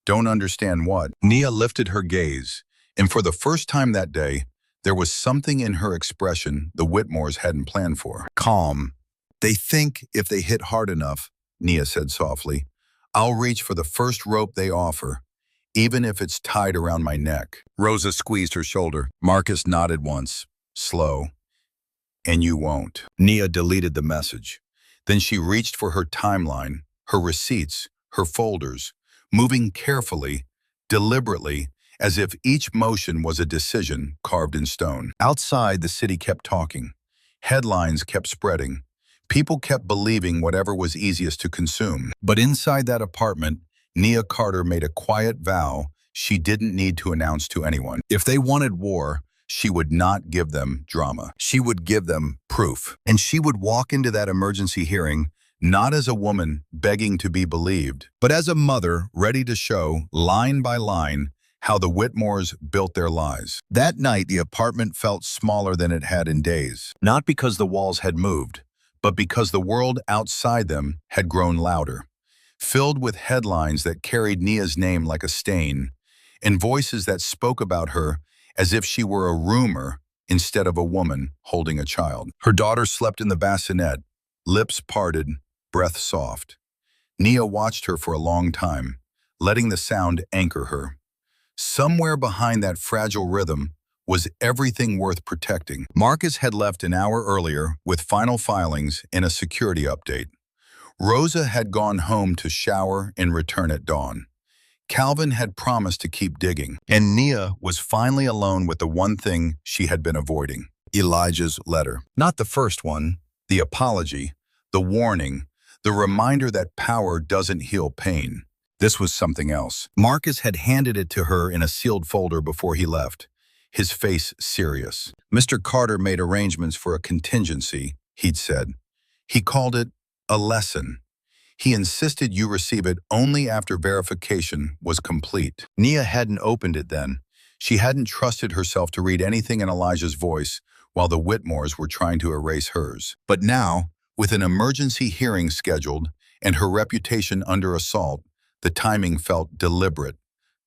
A: Don't understand what? Nia lifted her gaze, and for the first time that day, there was something in her expression the Whitmores hadn't planned for. Calm. They think if they hit hard enough, Nia said softly, I'll reach for the first rope they offer, even if it's tied around my neck. Rosa squeezed her shoulder. Marcus nodded once, slow. And you won't. Nia deleted the message. Then she reached for her timeline, her receipts, her folders, moving carefully, deliberately, as if each motion was a decision carved in stone. Outside, the city kept talking. Headlines kept spreading. People kept believing whatever was easiest to consume. But inside that apartment, Nia Carter made a quiet vow she didn't need to announce to anyone. If they wanted war, she would not give them drama. She would give them proof. And she would walk into that emergency hearing not as a woman begging to be believed, but as a mother ready to show, line by line, how the Whitmores built their lives. That night, the apartment felt smaller than it had in days, not because the walls had moved, but because the world outside them had grown louder, filled with headlines that carried Nia's name like a stain, and voices that spoke about her as if she were a rumor, instead of a woman holding a child. Her daughter slept in the bassinet, lips parted, breath soft. Nia watched her for a long time, letting the sound anchor her. Somewhere behind that fragile rhythm was everything worth protecting. Marcus had left an hour earlier with final filings and a security update. Rosa had gone home to shower and return at dawn. Calvin had promised to keep digging, and Nia was finally alone with the one thing she had been avoiding: Elijah's letter. Not the first one, the apology, the warning, the reminder that power doesn't heal pain. This was something else. Marcus had handed it to her in a sealed folder before he left, his face serious. Mr. Carter made arrangements for a contingency, he'd said. He called it a lesson. He insisted you receive it only after verification was complete. Nia hadn't opened it then. She hadn't trusted herself to read anything in Elijah's voice while the Whitmores were trying to erase hers. But now, with an emergency hearing scheduled and her reputation under assault, the timing felt deliberate,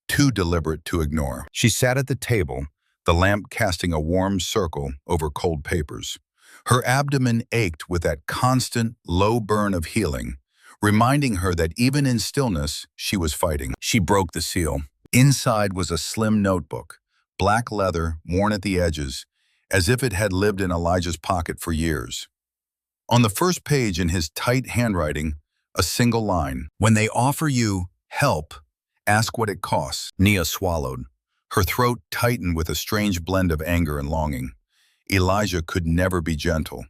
A: too deliberate to ignore. She sat at the table, the lamp casting a warm circle over cold papers. Her abdomen ached with that constant, low burn of healing, reminding her that even in stillness, she was fighting. She broke the seal. Inside was a slim notebook, black leather, worn at the edges, as if it had lived in Elijah's pocket for years. On the first page in his tight handwriting, a single line: "When they offer you help, ask what it costs." Nia swallowed. Her throat tightened with a strange blend of anger and longing. Elijah could never be gentle.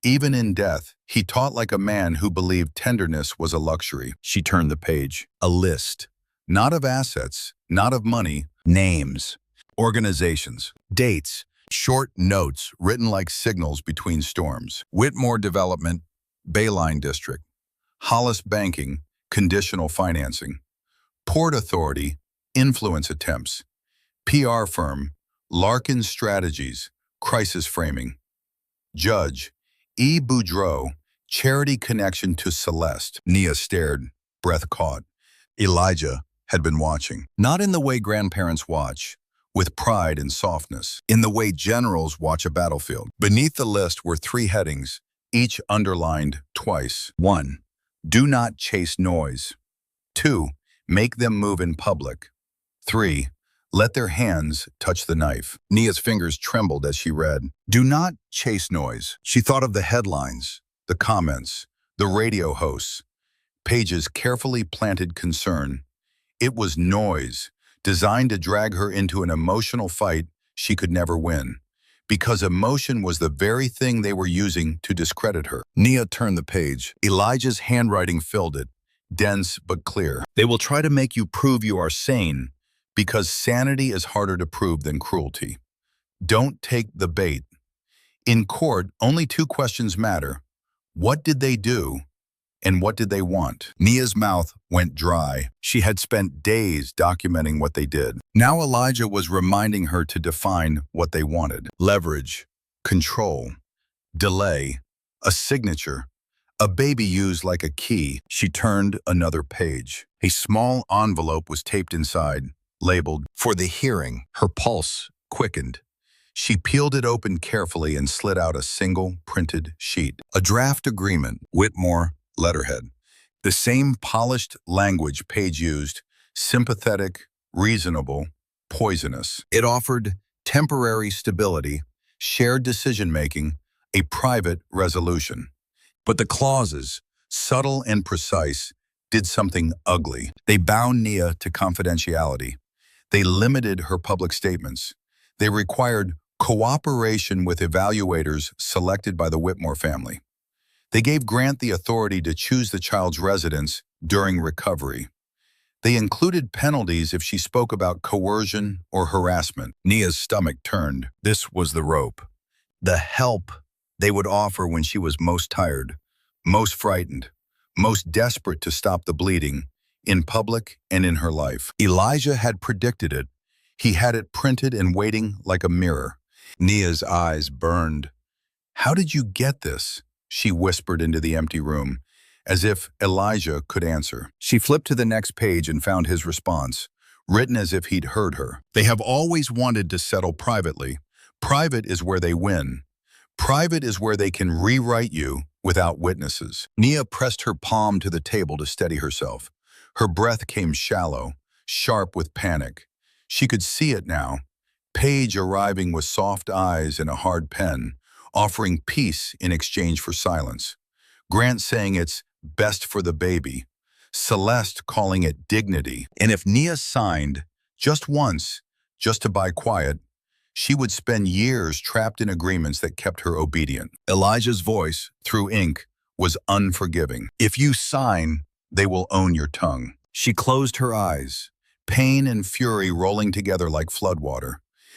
A: Even in death, he taught like a man who believed tenderness was a luxury. She turned the page. A list. Not of assets, not of money. Names. Organizations. Dates. Short notes written like signals between storms. Whitmore Development, Bayline District. Hollis Banking, conditional financing. Port Authority, influence attempts. PR firm, Larkin Strategies, crisis framing. Judge, E. Boudreau, charity connection to Celeste. Nia stared, breath caught. Elijah had been watching. Not in the way grandparents watch, with pride and softness, in the way generals watch a battlefield. Beneath the list were 3 headings, each underlined twice. 1. Do not chase noise. 2. Make them move in public. 3. Let their hands touch the knife. Nia's fingers trembled as she read. Do not chase noise. She thought of the headlines, the comments, the radio hosts. Page's carefully planted concern. It was noise, designed to drag her into an emotional fight she could never win, because emotion was the very thing they were using to discredit her. Nia turned the page. Elijah's handwriting filled it, dense but clear. They will try to make you prove you are sane, because sanity is harder to prove than cruelty. Don't take the bait. In court, only 2 questions matter. What did they do, and what did they want? Nia's mouth went dry. She had spent days documenting what they did. Now Elijah was reminding her to define what they wanted. Leverage, control, delay, a signature, a baby used like a key. She turned another page. A small envelope was taped inside, labeled, "For the hearing." Her pulse quickened. She peeled it open carefully and slid out a single printed sheet. A draft agreement, Whitmore letterhead. The same polished language Page used, sympathetic, reasonable, poisonous. It offered temporary stability, shared decision-making, a private resolution. But the clauses, subtle and precise, did something ugly. They bound Nia to confidentiality. They limited her public statements. They required cooperation with evaluators selected by the Whitmore family. They gave Grant the authority to choose the child's residence during recovery. They included penalties if she spoke about coercion or harassment. Nia's stomach turned. This was the rope. The help they would offer when she was most tired, most frightened, most desperate to stop the bleeding, in public and in her life. Elijah had predicted it. He had it printed and waiting like a mirror. Nia's eyes burned. How did you get this? She whispered into the empty room, as if Elijah could answer. She flipped to the next page and found his response, written as if he'd heard her. They have always wanted to settle privately, Private is where they win. Private is where they can rewrite you without witnesses. Nia pressed her palm to the table to steady herself. Her breath came shallow, sharp with panic. She could see it now. Paige arriving with soft eyes and a hard pen, offering peace in exchange for silence. Grant saying it's best for the baby. Celeste calling it dignity. And if Nia signed, just once, just to buy quiet, she would spend years trapped in agreements that kept her obedient. Elijah's voice, through ink, was unforgiving. If you sign, they will own your tongue. She closed her eyes, pain and fury rolling together like floodwater.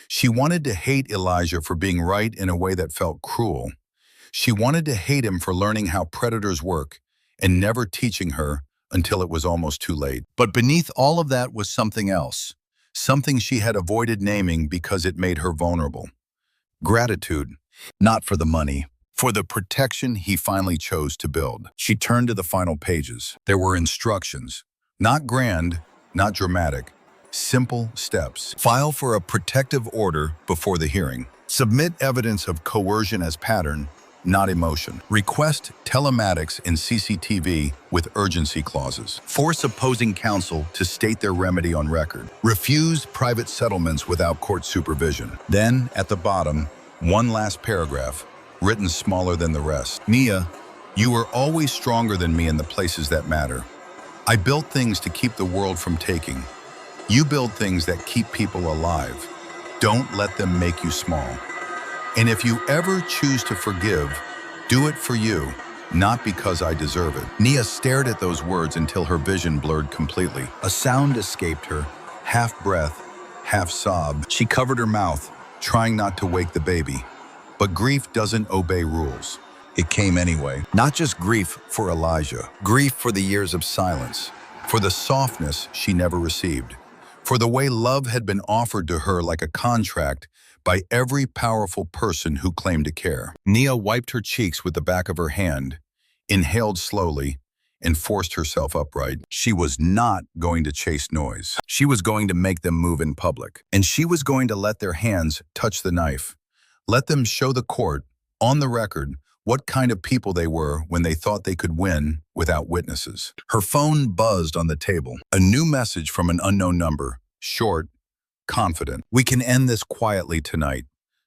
A: She wanted to hate Elijah for being right in a way that felt cruel. She wanted to hate him for learning how predators work and never teaching her until it was almost too late. But beneath all of that was something else, something she had avoided naming because it made her vulnerable. Gratitude, not for the money, for the protection he finally chose to build. She turned to the final pages. There were instructions, not grand, not dramatic, simple steps. File for a protective order before the hearing. Submit evidence of coercion as pattern, not emotion. Request telematics and CCTV with urgency clauses. Force opposing counsel to state their remedy on record. Refuse private settlements without court supervision. Then, at the bottom, one last paragraph, written smaller than the rest. Nia, you are always stronger than me in the places that matter. I built things to keep the world from taking. You build things that keep people alive. Don't let them make you small. And if you ever choose to forgive, do it for you, not because I deserve it. Nia stared at those words until her vision blurred completely. A sound escaped her, half breath, half sob. She covered her mouth, trying not to wake the baby. But grief doesn't obey rules. It came anyway. Not just grief for Elijah, grief for the years of silence, for the softness she never received, for the way love had been offered to her like a contract by every powerful person who claimed to care. Nia wiped her cheeks with the back of her hand, inhaled slowly, and forced herself upright. She was not going to chase noise. She was going to make them move in public. And she was going to let their hands touch the knife. Let them show the court, on the record, what kind of people they were when they thought they could win without witnesses. Her phone buzzed on the table. A new message from an unknown number, short, confident. We can end this quietly tonight.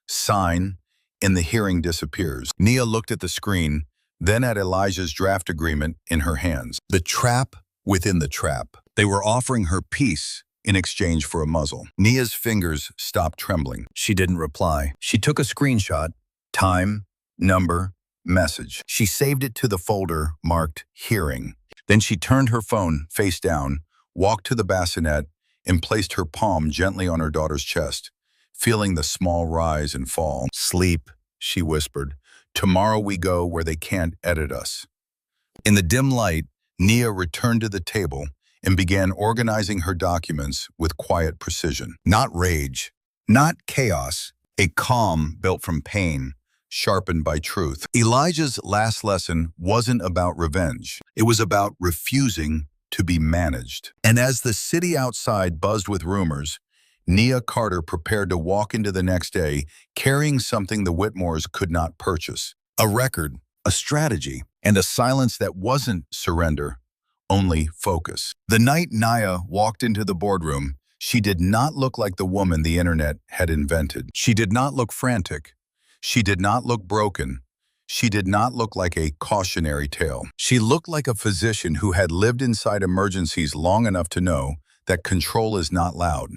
A: Sign, and the hearing disappears. Nia looked at the screen, then at Elijah's draft agreement in her hands. The trap within the trap. They were offering her peace in exchange for a muzzle. Nia's fingers stopped trembling. She didn't reply. She took a screenshot, time, number, message. She saved it to the folder marked hearing. Then she turned her phone face down, walked to the bassinet, and placed her palm gently on her daughter's chest, feeling the small rise and fall. Sleep, she whispered. Tomorrow we go where they can't edit us. In the dim light, Nia returned to the table and began organizing her documents with quiet precision. Not rage, not chaos, a calm built from pain, sharpened by truth. Elijah's last lesson wasn't about revenge. It was about refusing to be managed. And as the city outside buzzed with rumors, Nia Carter prepared to walk into the next day carrying something the Whitmores could not purchase. A record, a strategy, and a silence that wasn't surrender, only focus. The night Nia walked into the boardroom, she did not look like the woman the internet had invented. She did not look frantic. She did not look broken. She did not look like a cautionary tale. She looked like a physician who had lived inside emergencies long enough to know that control is not loud.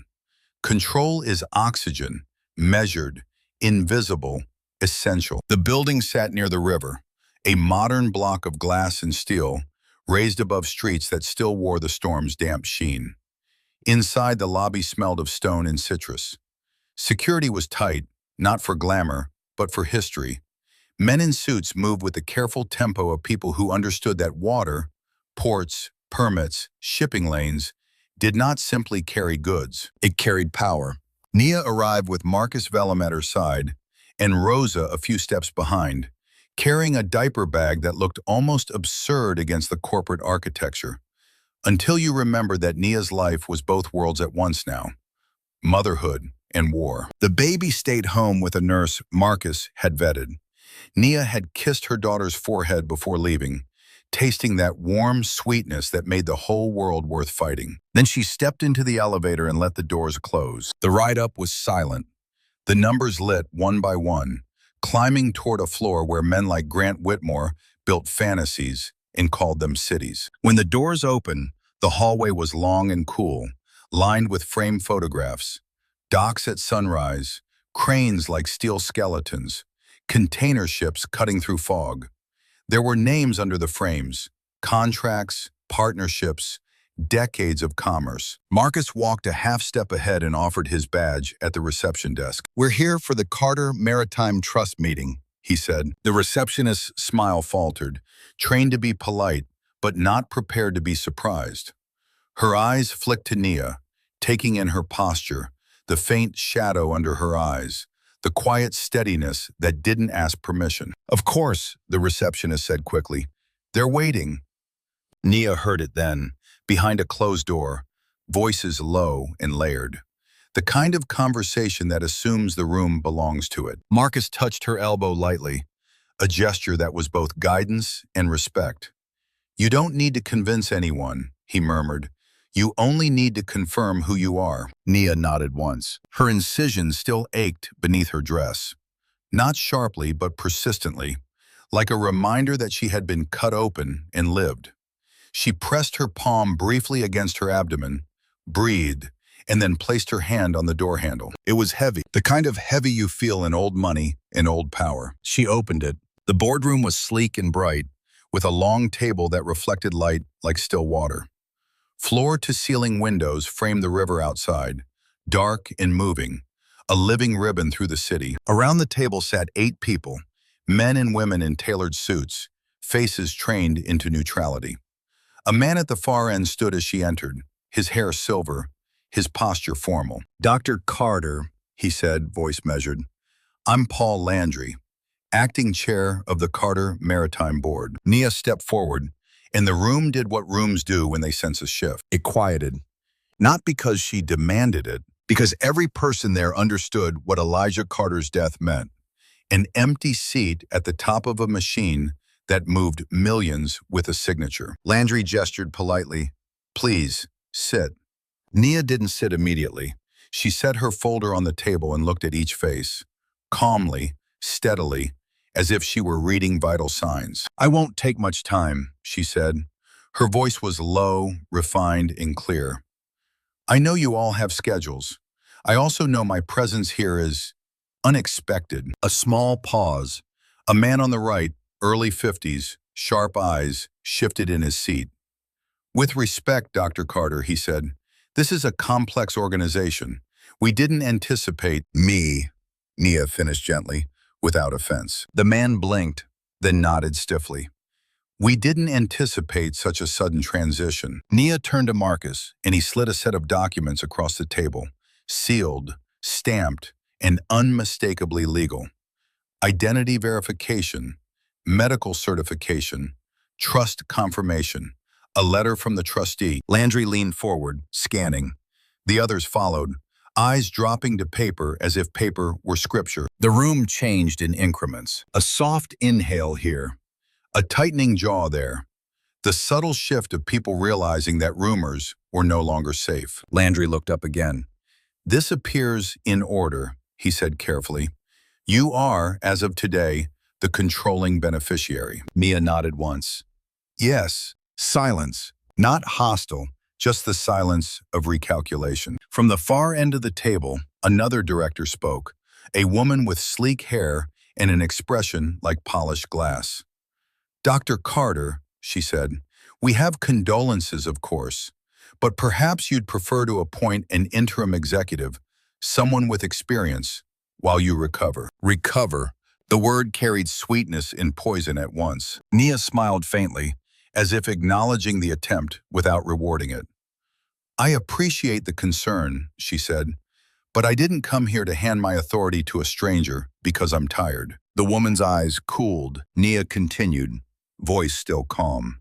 A: Control is oxygen, measured, invisible, essential. The building sat near the river, a modern block of glass and steel, raised above streets that still wore the storm's damp sheen. Inside, the lobby smelled of stone and citrus. Security was tight, not for glamour, but for history. Men in suits moved with the careful tempo of people who understood that water, ports, permits, shipping lanes, did not simply carry goods. It carried power. Nia arrived with Marcus Vellum at her side, and Rosa a few steps behind, carrying a diaper bag that looked almost absurd against the corporate architecture. Until you remembered that Nia's life was both worlds at once now. Motherhood, and war. The baby stayed home with a nurse Marcus had vetted. Nia had kissed her daughter's forehead before leaving, tasting that warm sweetness that made the whole world worth fighting. Then she stepped into the elevator and let the doors close. The ride up was silent. The numbers lit one by one, climbing toward a floor where men like Grant Whitmore built fantasies and called them cities. When the doors opened, the hallway was long and cool, lined with framed photographs, docks at sunrise, cranes like steel skeletons, container ships cutting through fog. There were names under the frames, contracts, partnerships, decades of commerce. Marcus walked a half step ahead and offered his badge at the reception desk. "We're here for the Carter Maritime Trust meeting," he said. The receptionist's smile faltered, trained to be polite, but not prepared to be surprised. Her eyes flicked to Nia, taking in her posture, the faint shadow under her eyes, the quiet steadiness that didn't ask permission. "Of course," the receptionist said quickly. "They're waiting." Nia heard it then, behind a closed door, voices low and layered. The kind of conversation that assumes the room belongs to it. Marcus touched her elbow lightly, a gesture that was both guidance and respect. "You don't need to convince anyone," he murmured. "You only need to confirm who you are." Nia nodded once. Her incision still ached beneath her dress. Not sharply, but persistently, like a reminder that she had been cut open and lived. She pressed her palm briefly against her abdomen, breathed, and then placed her hand on the door handle. It was heavy, the kind of heavy you feel in old money and old power. She opened it. The boardroom was sleek and bright, with a long table that reflected light like still water. Floor-to-ceiling windows framed the river outside, dark and moving, a living ribbon through the city. Around the table sat 8 people, men and women in tailored suits, faces trained into neutrality. A man at the far end stood as she entered, his hair silver, his posture formal. "Dr. Carter," he said, voice measured. "I'm Paul Landry, acting chair of the Carter Maritime Board." Nia stepped forward, and the room did what rooms do when they sense a shift. It quieted. Not because she demanded it, because every person there understood what Elijah Carter's death meant. An empty seat at the top of a machine that moved millions with a signature. Landry gestured politely. "Please, sit." Nia didn't sit immediately. She set her folder on the table and looked at each face, calmly, steadily, as if she were reading vital signs. "I won't take much time," she said. Her voice was low, refined, and clear. "I know you all have schedules. I also know my presence here is unexpected." A small pause. A man on the right, early 50s, sharp eyes, shifted in his seat. "With respect, Dr. Carter," he said, "this is a complex organization. We didn't anticipate—" "Me," Nia finished gently, without offense. The man blinked, then nodded stiffly. "We didn't anticipate such a sudden transition." Nia turned to Marcus, and he slid a set of documents across the table, sealed, stamped, and unmistakably legal. Identity verification, medical certification, trust confirmation, a letter from the trustee. Landry leaned forward, scanning. The others followed, eyes dropping to paper as if paper were scripture. The room changed in increments. A soft inhale here, a tightening jaw there. The subtle shift of people realizing that rumors were no longer safe. Landry looked up again. "This appears in order," he said carefully. "You are, as of today, the controlling beneficiary." Nia nodded once. "Yes." Silence. Not hostile, just the silence of recalculation. From the far end of the table, another director spoke, a woman with sleek hair and an expression like polished glass. "Dr. Carter," she said, "we have condolences, of course, but perhaps you'd prefer to appoint an interim executive, someone with experience, while you recover." Recover. The word carried sweetness and poison at once. Nia smiled faintly, as if acknowledging the attempt without rewarding it. "I appreciate the concern," she said, "but I didn't come here to hand my authority to a stranger because I'm tired." The woman's eyes cooled. Nia continued, voice still calm.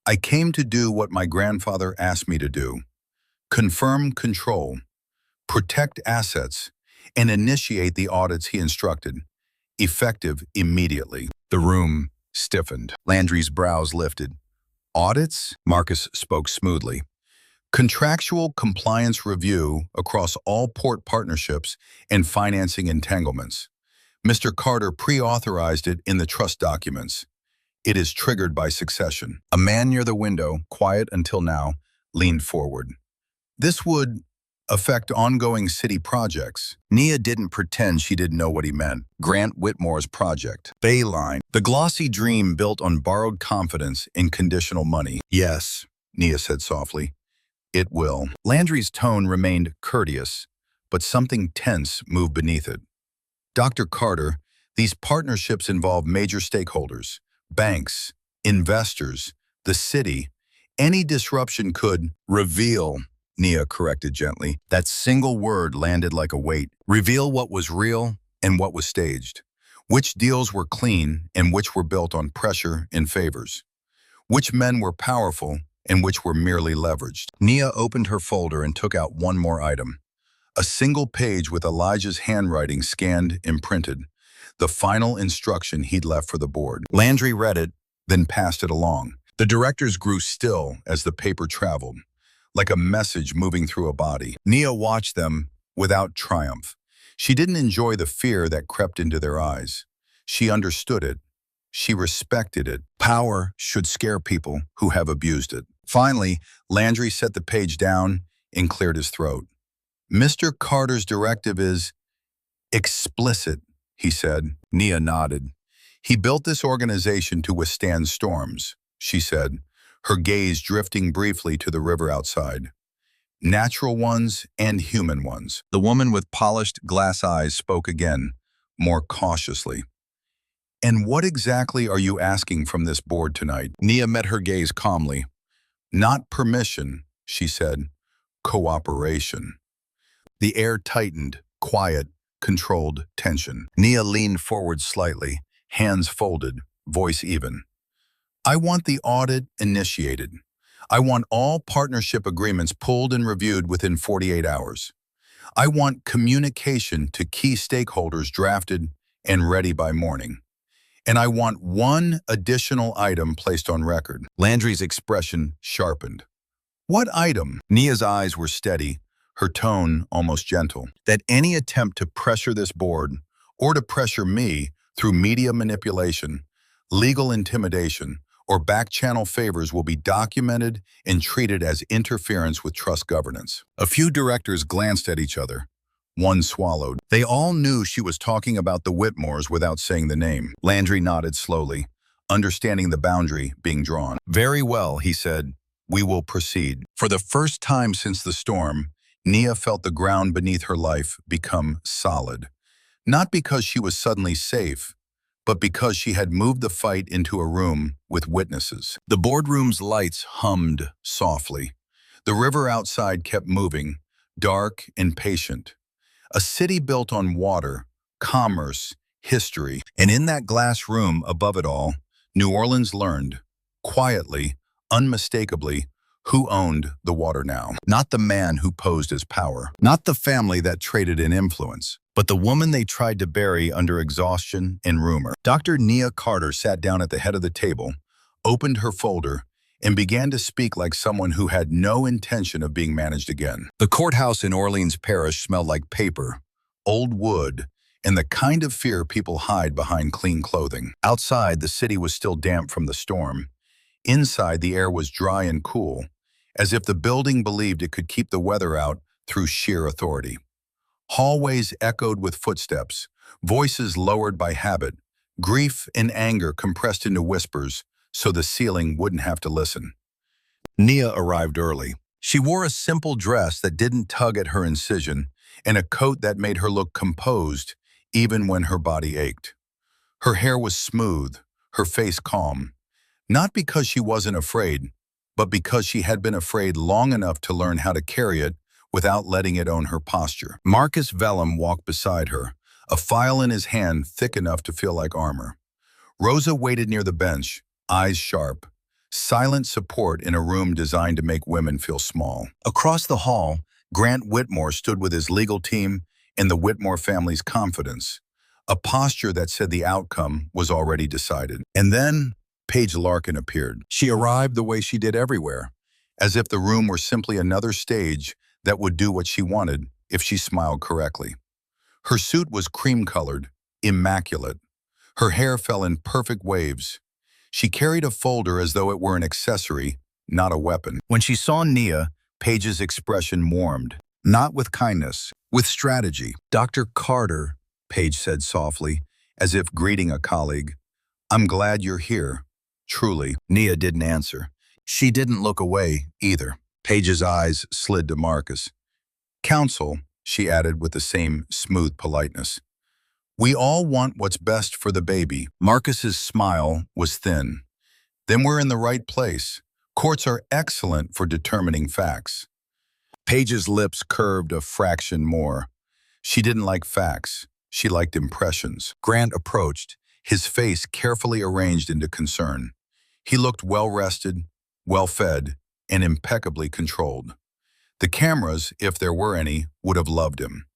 A: "I came to do what my grandfather asked me to do. Confirm control, protect assets, and initiate the audits he instructed, effective immediately. The room stiffened. Landry's brows lifted. Audits? Marcus spoke smoothly. Contractual compliance review across all port partnerships and financing entanglements. Mr. Carter pre-authorized it in the trust documents. It is triggered by succession. A man near the window, quiet until now, leaned forward. This would affect ongoing city projects. Nia didn't pretend she didn't know what he meant. Grant Whitmore's project. Bayline. The glossy dream built on borrowed confidence in conditional money. Yes, Nia said softly. It will. Landry's tone remained courteous, but something tense moved beneath it. Dr. Carter, these partnerships involve major stakeholders, banks, investors, the city. Any disruption could reveal, Nia corrected gently. That single word landed like a weight. Reveal what was real and what was staged. Which deals were clean and which were built on pressure and favors. Which men were powerful and which were merely leveraged. Nia opened her folder and took out one more item. A single page with Elijah's handwriting scanned and printed. The final instruction he'd left for the board. Landry read it, then passed it along. The directors grew still as the paper traveled, like a message moving through a body. Nia watched them without triumph. She didn't enjoy the fear that crept into their eyes. She understood it. She respected it. Power should scare people who have abused it. Finally, Landry set the page down and cleared his throat. Mr. Carter's directive is explicit, he said. Nia nodded. He built this organization to withstand storms, she said, her gaze drifting briefly to the river outside. Natural ones and human ones. The woman with polished glass eyes spoke again, more cautiously. And what exactly are you asking from this board tonight? Nia met her gaze calmly. Not permission, she said. Cooperation. The air tightened, quiet, controlled tension. Nia leaned forward slightly, hands folded, voice even. I want the audit initiated. I want all partnership agreements pulled and reviewed within 48 hours. I want communication to key stakeholders drafted and ready by morning. And I want one additional item placed on record. Landry's expression sharpened. What item? Nia's eyes were steady, her tone almost gentle. That any attempt to pressure this board, or to pressure me through media manipulation, legal intimidation, or back-channel favors will be documented and treated as interference with trust governance. A few directors glanced at each other. One swallowed. They all knew she was talking about the Whitmores without saying the name. Landry nodded slowly, understanding the boundary being drawn. Very well, he said. We will proceed. For the first time since the storm, Nia felt the ground beneath her life become solid. Not because she was suddenly safe, but because she had moved the fight into a room with witnesses. The boardroom's lights hummed softly. The river outside kept moving, dark and patient. A city built on water, commerce, history. And in that glass room above it all, New Orleans learned, quietly, unmistakably, who owned the water now. Not the man who posed as power. Not the family that traded in influence. But the woman they tried to bury under exhaustion and rumor. Dr. Nia Carter sat down at the head of the table, opened her folder, and began to speak like someone who had no intention of being managed again. The courthouse in Orleans Parish smelled like paper, old wood, and the kind of fear people hide behind clean clothing. Outside, the city was still damp from the storm. Inside, the air was dry and cool, as if the building believed it could keep the weather out through sheer authority. Hallways echoed with footsteps, voices lowered by habit, grief and anger compressed into whispers so the ceiling wouldn't have to listen. Nia arrived early. She wore a simple dress that didn't tug at her incision and a coat that made her look composed even when her body ached. Her hair was smooth, her face calm, not because she wasn't afraid, but because she had been afraid long enough to learn how to carry it without letting it own her posture. Marcus Vellum walked beside her, a file in his hand thick enough to feel like armor. Rosa waited near the bench, eyes sharp, silent support in a room designed to make women feel small. Across the hall, Grant Whitmore stood with his legal team, and the Whitmore family's confidence, a posture that said the outcome was already decided. And then Paige Larkin appeared. She arrived the way she did everywhere, as if the room were simply another stage that would do what she wanted if she smiled correctly. Her suit was cream-colored, immaculate. Her hair fell in perfect waves. She carried a folder as though it were an accessory, not a weapon. When she saw Nia, Paige's expression warmed, not with kindness, with strategy. "Dr. Carter," Paige said softly, as if greeting a colleague, "I'm glad you're here." Truly. Nia didn't answer. She didn't look away, either. Paige's eyes slid to Marcus. "Counsel," she added with the same smooth politeness. "We all want what's best for the baby." Marcus's smile was thin. "Then we're in the right place. Courts are excellent for determining facts." Paige's lips curved a fraction more. She didn't like facts. She liked impressions. Grant approached, his face carefully arranged into concern. He looked well-rested, well-fed, and impeccably controlled. The cameras, if there were any, would have loved him.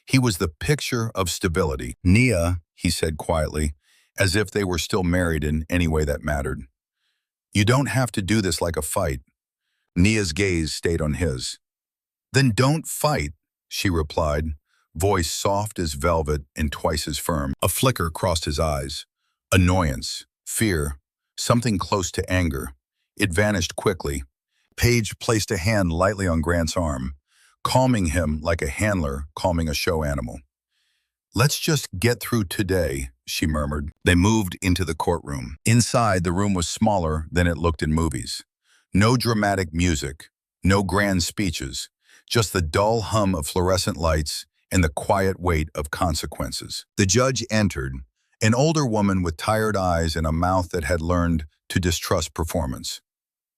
A: He was the picture of stability. "Nia," he said quietly, as if they were still married in any way that mattered. "You don't have to do this like a fight." Nia's gaze stayed on his. "Then don't fight," she replied, voice soft as velvet and twice as firm. A flicker crossed his eyes. Annoyance, fear, something close to anger. It vanished quickly. Paige placed a hand lightly on Grant's arm, calming him like a handler calming a show animal. "Let's just get through today," she murmured. They moved into the courtroom. Inside, the room was smaller than it looked in movies. No dramatic music, no grand speeches, just the dull hum of fluorescent lights and the quiet weight of consequences. The judge entered, an older woman with tired eyes and a mouth that had learned to distrust performance.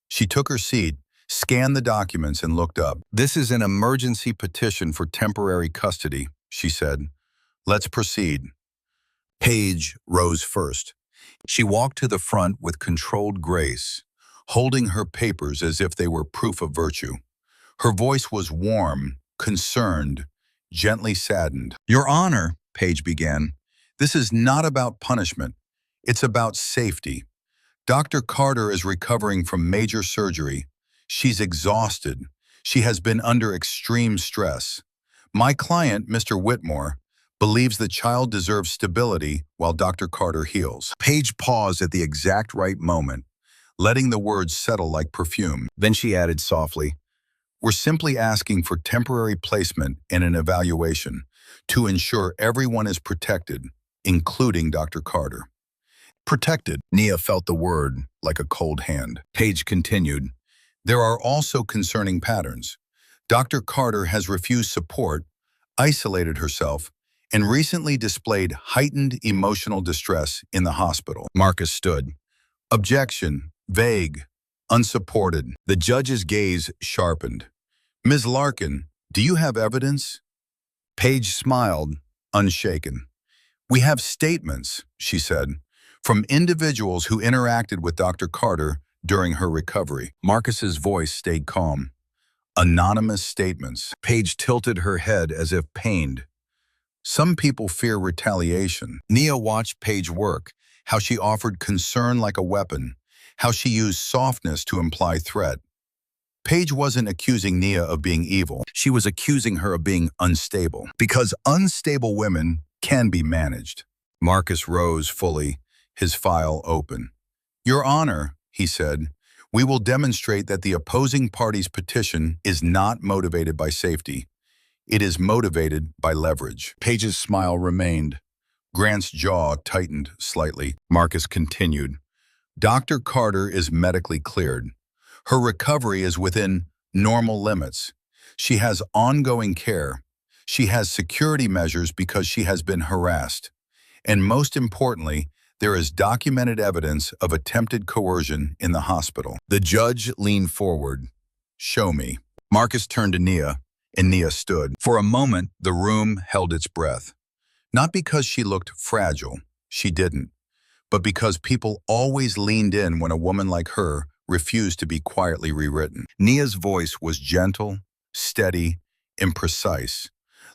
A: She took her seat, scanned the documents, and looked up. "This is an emergency petition for temporary custody," she said. "Let's proceed." Paige rose first. She walked to the front with controlled grace, holding her papers as if they were proof of virtue. Her voice was warm, concerned, gently saddened. "Your Honor," Paige began, "this is not about punishment. It's about safety. Dr. Carter is recovering from major surgery. She's exhausted. She has been under extreme stress. My client, Mr. Whitmore, believes the child deserves stability while Dr. Carter heals." Paige paused at the exact right moment, letting the words settle like perfume. Then she added softly, "We're simply asking for temporary placement and an evaluation to ensure everyone is protected, including Dr. Carter." Protected. Nia felt the word like a cold hand. Paige continued, "There are also concerning patterns. Dr. Carter has refused support, isolated herself, and recently displayed heightened emotional distress in the hospital." Marcus stood. "Objection, vague, unsupported." The judge's gaze sharpened. "Ms. Larkin, do you have evidence?" Paige smiled, unshaken. "We have statements," she said, "from individuals who interacted with Dr. Carter during her recovery." Marcus's voice stayed calm. "Anonymous statements." Paige tilted her head as if pained. "Some people fear retaliation." Nia watched Paige work, how she offered concern like a weapon, how she used softness to imply threat. Paige wasn't accusing Nia of being evil. She was accusing her of being unstable, because unstable women can be managed. Marcus rose fully, his file open. "Your Honor," he said, "we will demonstrate that the opposing party's petition is not motivated by safety. It is motivated by leverage." Paige's smile remained. Grant's jaw tightened slightly. Marcus continued, "Dr. Carter is medically cleared. Her recovery is within normal limits. She has ongoing care. She has security measures because she has been harassed. And most importantly, there is documented evidence of attempted coercion in the hospital." The judge leaned forward. "Show me." Marcus turned to Nia, and Nia stood. For a moment, the room held its breath. Not because she looked fragile, she didn't, but because people always leaned in when a woman like her refused to be quietly rewritten. Nia's voice was gentle, steady, and precise,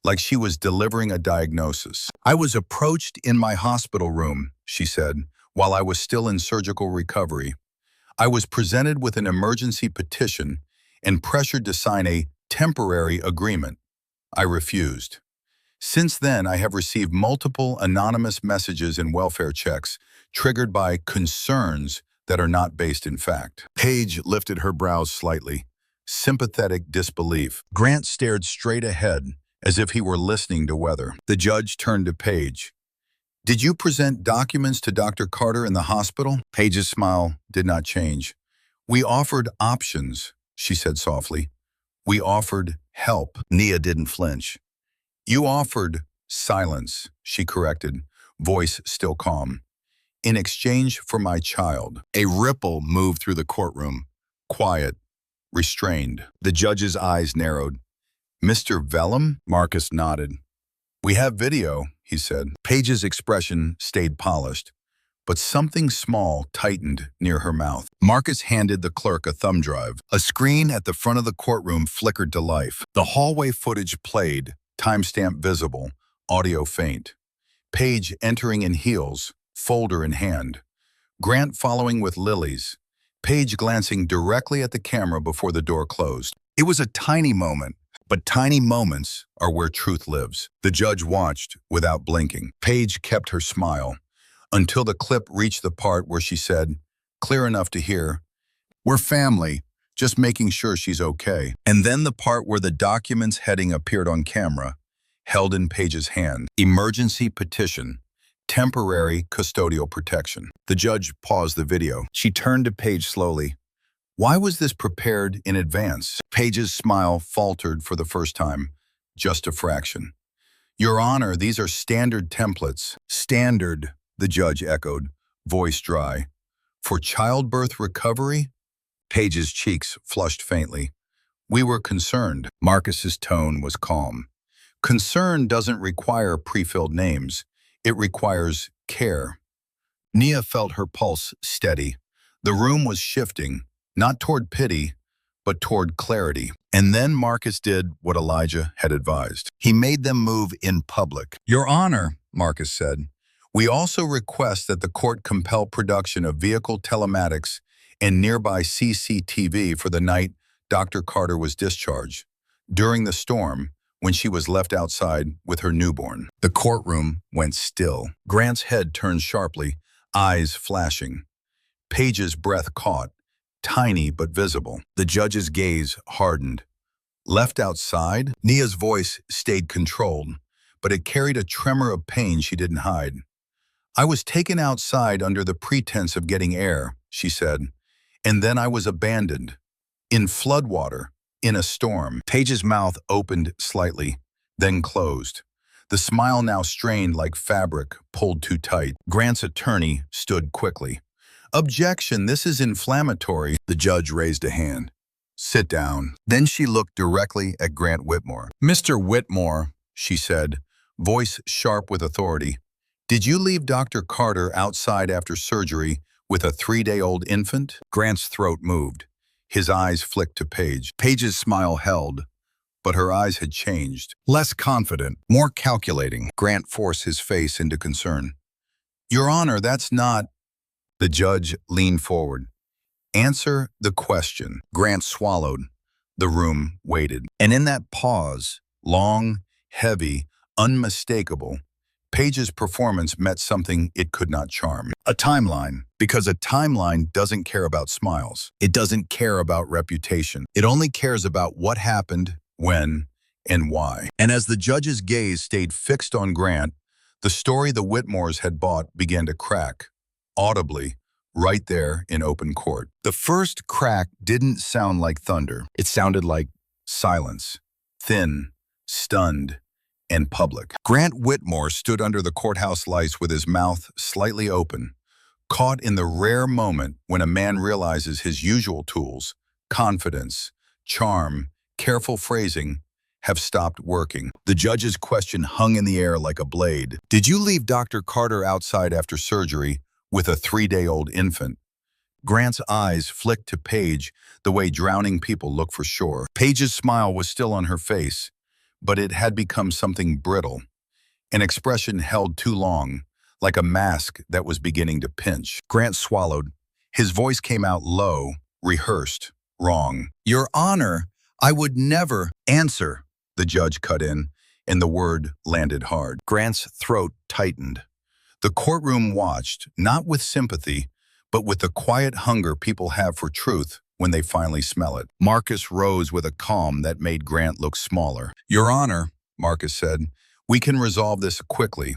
A: like she was delivering a diagnosis. "I was approached in my hospital room," she said, "while I was still in surgical recovery. I was presented with an emergency petition and pressured to sign a temporary agreement. I refused. Since then, I have received multiple anonymous messages and welfare checks triggered by concerns that are not based in fact." Paige lifted her brows slightly, sympathetic disbelief. Grant stared straight ahead, as if he were listening to weather. The judge turned to Paige. "Did you present documents to Dr. Carter in the hospital?" Paige's smile did not change. "We offered options," she said softly. "We offered help." Nia didn't flinch. "You offered silence," she corrected, voice still calm. "In exchange for my child." A ripple moved through the courtroom, quiet, restrained. The judge's eyes narrowed. "Mr. Vellum?" Marcus nodded. "We have video," he said. Paige's expression stayed polished, but something small tightened near her mouth. Marcus handed the clerk a thumb drive. A screen at the front of the courtroom flickered to life. The hallway footage played, timestamp visible, audio faint. Paige entering in heels, folder in hand. Grant following with lilies. Paige glancing directly at the camera before the door closed. It was a tiny moment, but tiny moments are where truth lives. The judge watched without blinking. Paige kept her smile until the clip reached the part where she said, clear enough to hear, "We're family, just making sure she's okay." And then the part where the documents heading appeared on camera, held in Paige's hand. Emergency petition. Temporary custodial protection. The judge paused the video. She turned to Paige slowly. "Why was this prepared in advance?" Paige's smile faltered for the first time, just a fraction. "Your Honor, these are standard templates." "Standard," the judge echoed, voice dry. "For childbirth recovery?" Paige's cheeks flushed faintly. "We were concerned." Marcus's tone was calm. "Concern doesn't require pre-filled names. It requires care." Nia felt her pulse steady. The room was shifting, not toward pity, but toward clarity. And then Marcus did what Elijah had advised. He made them move in public. "Your Honor," Marcus said, "we also request that the court compel production of vehicle telematics and nearby CCTV for the night Dr. Carter was discharged, during the storm, when she was left outside with her newborn." The courtroom went still. Grant's head turned sharply, eyes flashing. Paige's breath caught, tiny but visible. The judge's gaze hardened. "Left outside?" Nia's voice stayed controlled, but it carried a tremor of pain she didn't hide. "I was taken outside under the pretense of getting air," she said, "and then I was abandoned. In floodwater. In a storm." Paige's mouth opened slightly, then closed. The smile now strained like fabric pulled too tight. Grant's attorney stood quickly. "Objection, this is inflammatory." The judge raised a hand. "Sit down." Then she looked directly at Grant Whitmore. "Mr. Whitmore," she said, voice sharp with authority, "did you leave Dr. Carter outside after surgery with a 3-day-old infant?" Grant's throat moved. His eyes flicked to Paige. Paige's smile held, but her eyes had changed. Less confident, more calculating. Grant forced his face into concern. "Your Honor, that's not..." The judge leaned forward. "Answer the question." Grant swallowed. The room waited. And in that pause, long, heavy, unmistakable, Paige's performance met something it could not charm. A timeline, because a timeline doesn't care about smiles. It doesn't care about reputation. It only cares about what happened, when, and why. And as the judge's gaze stayed fixed on Grant, the story the Whitmores had bought began to crack, audibly, right there in open court. The first crack didn't sound like thunder. It sounded like silence, thin, stunned, and public. Grant Whitmore stood under the courthouse lights with his mouth slightly open, caught in the rare moment when a man realizes his usual tools, confidence, charm, careful phrasing, have stopped working. The judge's question hung in the air like a blade. "Did you leave Dr. Carter outside after surgery with a 3-day-old infant?" Grant's eyes flicked to Paige the way drowning people look for shore. Paige's smile was still on her face, but it had become something brittle, an expression held too long, like a mask that was beginning to pinch. Grant swallowed. His voice came out low, rehearsed, wrong. "Your Honor, I would never answer," the judge cut in, and the word landed hard. Grant's throat tightened. The courtroom watched, not with sympathy, but with the quiet hunger people have for truth when they finally smell it. Marcus rose with a calm that made Grant look smaller. "Your Honor," Marcus said, "we can resolve this quickly.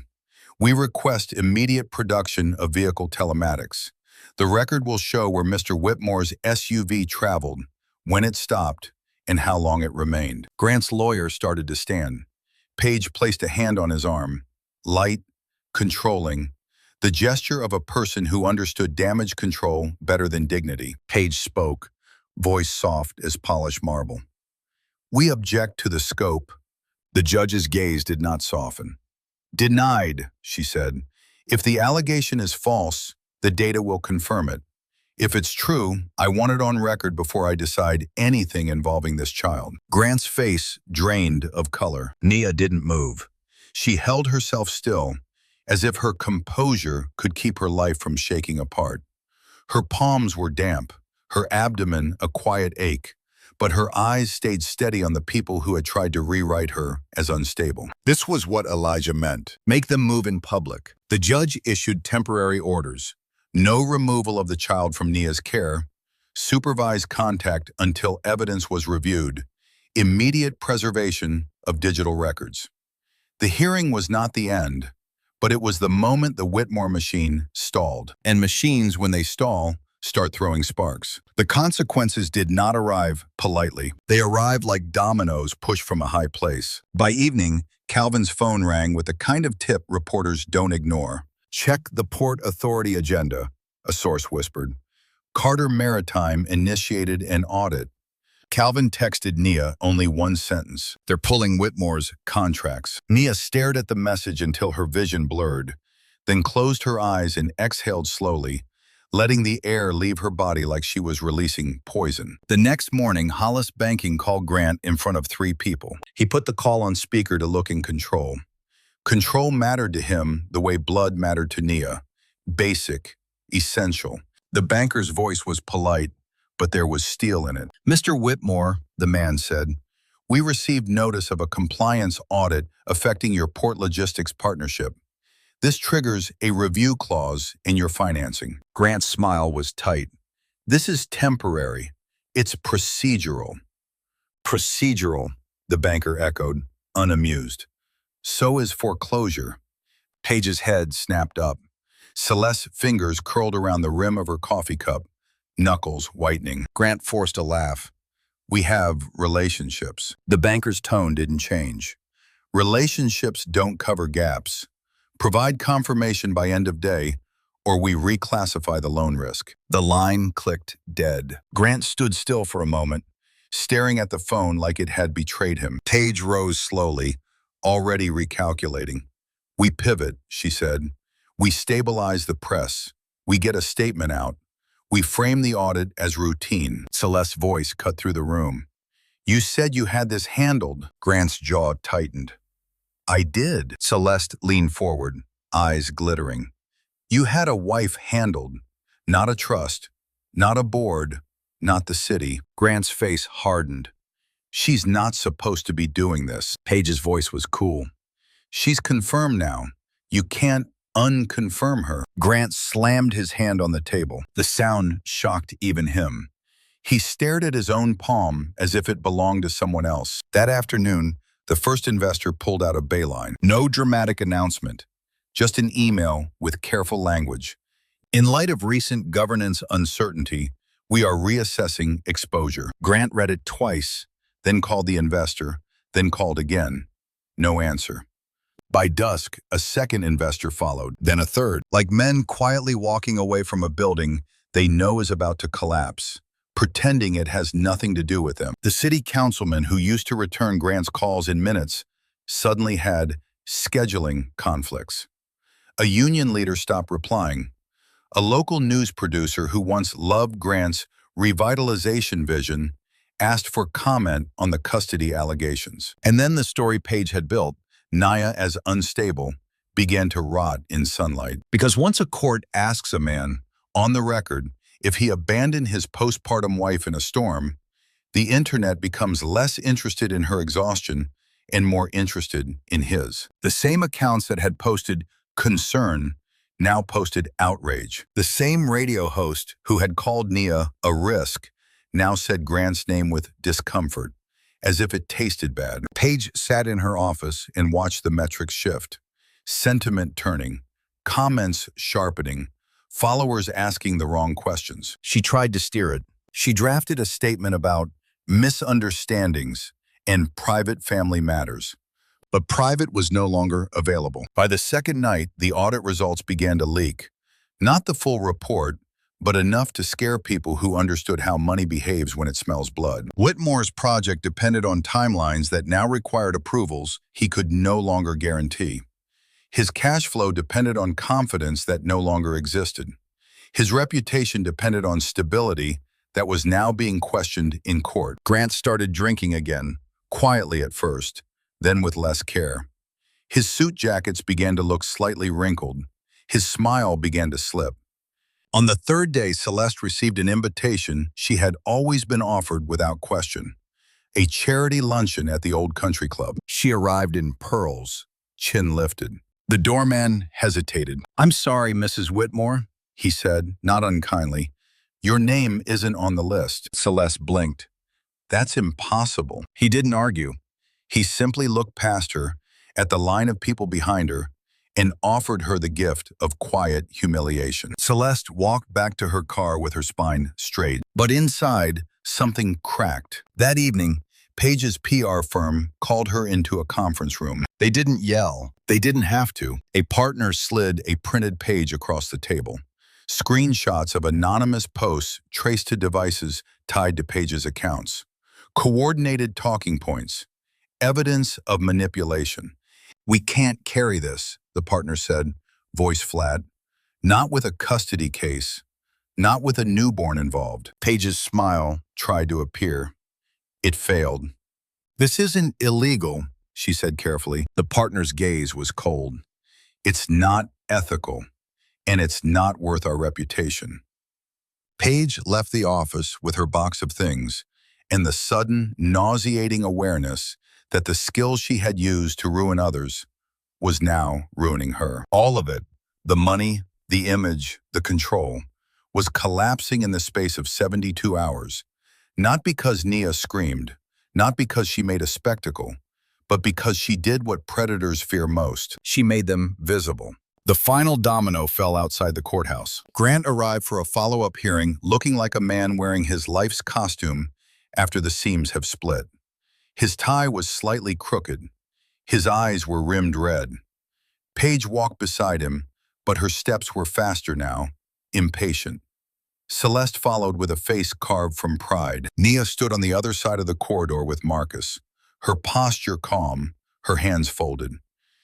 A: We request immediate production of vehicle telematics. The record will show where Mr. Whitmore's SUV traveled, when it stopped, and how long it remained." Grant's lawyer started to stand. Page placed a hand on his arm, light, controlling, the gesture of a person who understood damage control better than dignity. Page spoke, voice soft as polished marble. "We object to the scope." The judge's gaze did not soften. "Denied," she said. "If the allegation is false, the data will confirm it. If it's true, I want it on record before I decide anything involving this child." Grant's face drained of color. Nia didn't move. She held herself still, as if her composure could keep her life from shaking apart. Her palms were damp, her abdomen a quiet ache, but her eyes stayed steady on the people who had tried to rewrite her as unstable. This was what Elijah meant. Make them move in public. The judge issued temporary orders. No removal of the child from Nia's care, supervised contact until evidence was reviewed, immediate preservation of digital records. The hearing was not the end, but it was the moment the Whitmore machine stalled. And machines, when they stall, start throwing sparks. The consequences did not arrive politely. They arrived like dominoes pushed from a high place. By evening, Calvin's phone rang with the kind of tip reporters don't ignore. "Check the Port Authority agenda," a source whispered. "Carter Maritime initiated an audit." Calvin texted Nia only one sentence. "They're pulling Whitmore's contracts." Nia stared at the message until her vision blurred, then closed her eyes and exhaled slowly, letting the air leave her body like she was releasing poison. The next morning, Hollis Banking called Grant in front of 3 people. He put the call on speaker to look in control. Control mattered to him the way blood mattered to Nia. Basic, essential. The banker's voice was polite, but there was steel in it. "Mr. Whitmore," the man said, "we received notice of a compliance audit affecting your port logistics partnership. This triggers a review clause in your financing." Grant's smile was tight. "This is temporary. It's procedural." "Procedural," the banker echoed, unamused. "So is foreclosure." Page's head snapped up. Celeste's fingers curled around the rim of her coffee cup, knuckles whitening. Grant forced a laugh. "We have relationships." The banker's tone didn't change. "Relationships don't cover gaps. Provide confirmation by end of day, or we reclassify the loan risk." The line clicked dead. Grant stood still for a moment, staring at the phone like it had betrayed him. Page rose slowly, already recalculating. "We pivot," she said. "We stabilize the press. We get a statement out. We frame the audit as routine." Celeste's voice cut through the room. "You said you had this handled." Grant's jaw tightened. "I did." Celeste leaned forward, eyes glittering. "You had a wife handled, not a trust, not a board, not the city." Grant's face hardened. "She's not supposed to be doing this." Page's voice was cool. "She's confirmed now. You can't unconfirm her." Grant slammed his hand on the table. The sound shocked even him. He stared at his own palm as if it belonged to someone else. That afternoon, the first investor pulled out a bayline. No dramatic announcement, just an email with careful language. "In light of recent governance uncertainty, we are reassessing exposure." Grant read it twice, then called the investor, then called again. No answer. By dusk, a second investor followed, then a third. Like men quietly walking away from a building they know is about to collapse, pretending it has nothing to do with them. The city councilman who used to return Grant's calls in minutes suddenly had scheduling conflicts. A union leader stopped replying. A local news producer who once loved Grant's revitalization vision asked for comment on the custody allegations. And then the story Paige had built, Nia as unstable, began to rot in sunlight. Because once a court asks a man, on the record, if he abandoned his postpartum wife in a storm, the internet becomes less interested in her exhaustion and more interested in his. The same accounts that had posted concern now posted outrage. The same radio host who had called Nia a risk now said Grant's name with discomfort, as if it tasted bad. Paige sat in her office and watched the metrics shift, sentiment turning, comments sharpening, followers asking the wrong questions. She tried to steer it. She drafted a statement about misunderstandings and private family matters. But private was no longer available. By the second night, the audit results began to leak. Not the full report, but enough to scare people who understood how money behaves when it smells blood. Whitmore's project depended on timelines that now required approvals he could no longer guarantee. His cash flow depended on confidence that no longer existed. His reputation depended on stability that was now being questioned in court. Grant started drinking again, quietly at first, then with less care. His suit jackets began to look slightly wrinkled. His smile began to slip. On the third day, Celeste received an invitation she had always been offered without question. A charity luncheon at the old country club. She arrived in pearls, chin lifted. The doorman hesitated. "I'm sorry, Mrs. Whitmore," he said, not unkindly. "Your name isn't on the list." Celeste blinked. "That's impossible." He didn't argue. He simply looked past her, at the line of people behind her, and offered her the gift of quiet humiliation. Celeste walked back to her car with her spine straight. But inside, something cracked. That evening, Paige's PR firm called her into a conference room. They didn't yell. They didn't have to. A partner slid a printed page across the table. Screenshots of anonymous posts traced to devices tied to Paige's accounts. Coordinated talking points. Evidence of manipulation. "We can't carry this," the partner said, voice flat. "Not with a custody case. Not with a newborn involved." Paige's smile tried to appear. It failed. "This isn't illegal," she said carefully. The partner's gaze was cold. "It's not ethical, and it's not worth our reputation." Paige left the office with her box of things and the sudden, nauseating awareness that the skills she had used to ruin others was now ruining her. All of it, the money, the image, the control, was collapsing in the space of 72 hours. Not because Nia screamed, not because she made a spectacle, but because she did what predators fear most. She made them visible. The final domino fell outside the courthouse. Grant arrived for a follow-up hearing looking like a man wearing his life's costume after the seams have split. His tie was slightly crooked. His eyes were rimmed red. Paige walked beside him, but her steps were faster now, impatient. Celeste followed with a face carved from pride. Nia stood on the other side of the corridor with Marcus, her posture calm, her hands folded.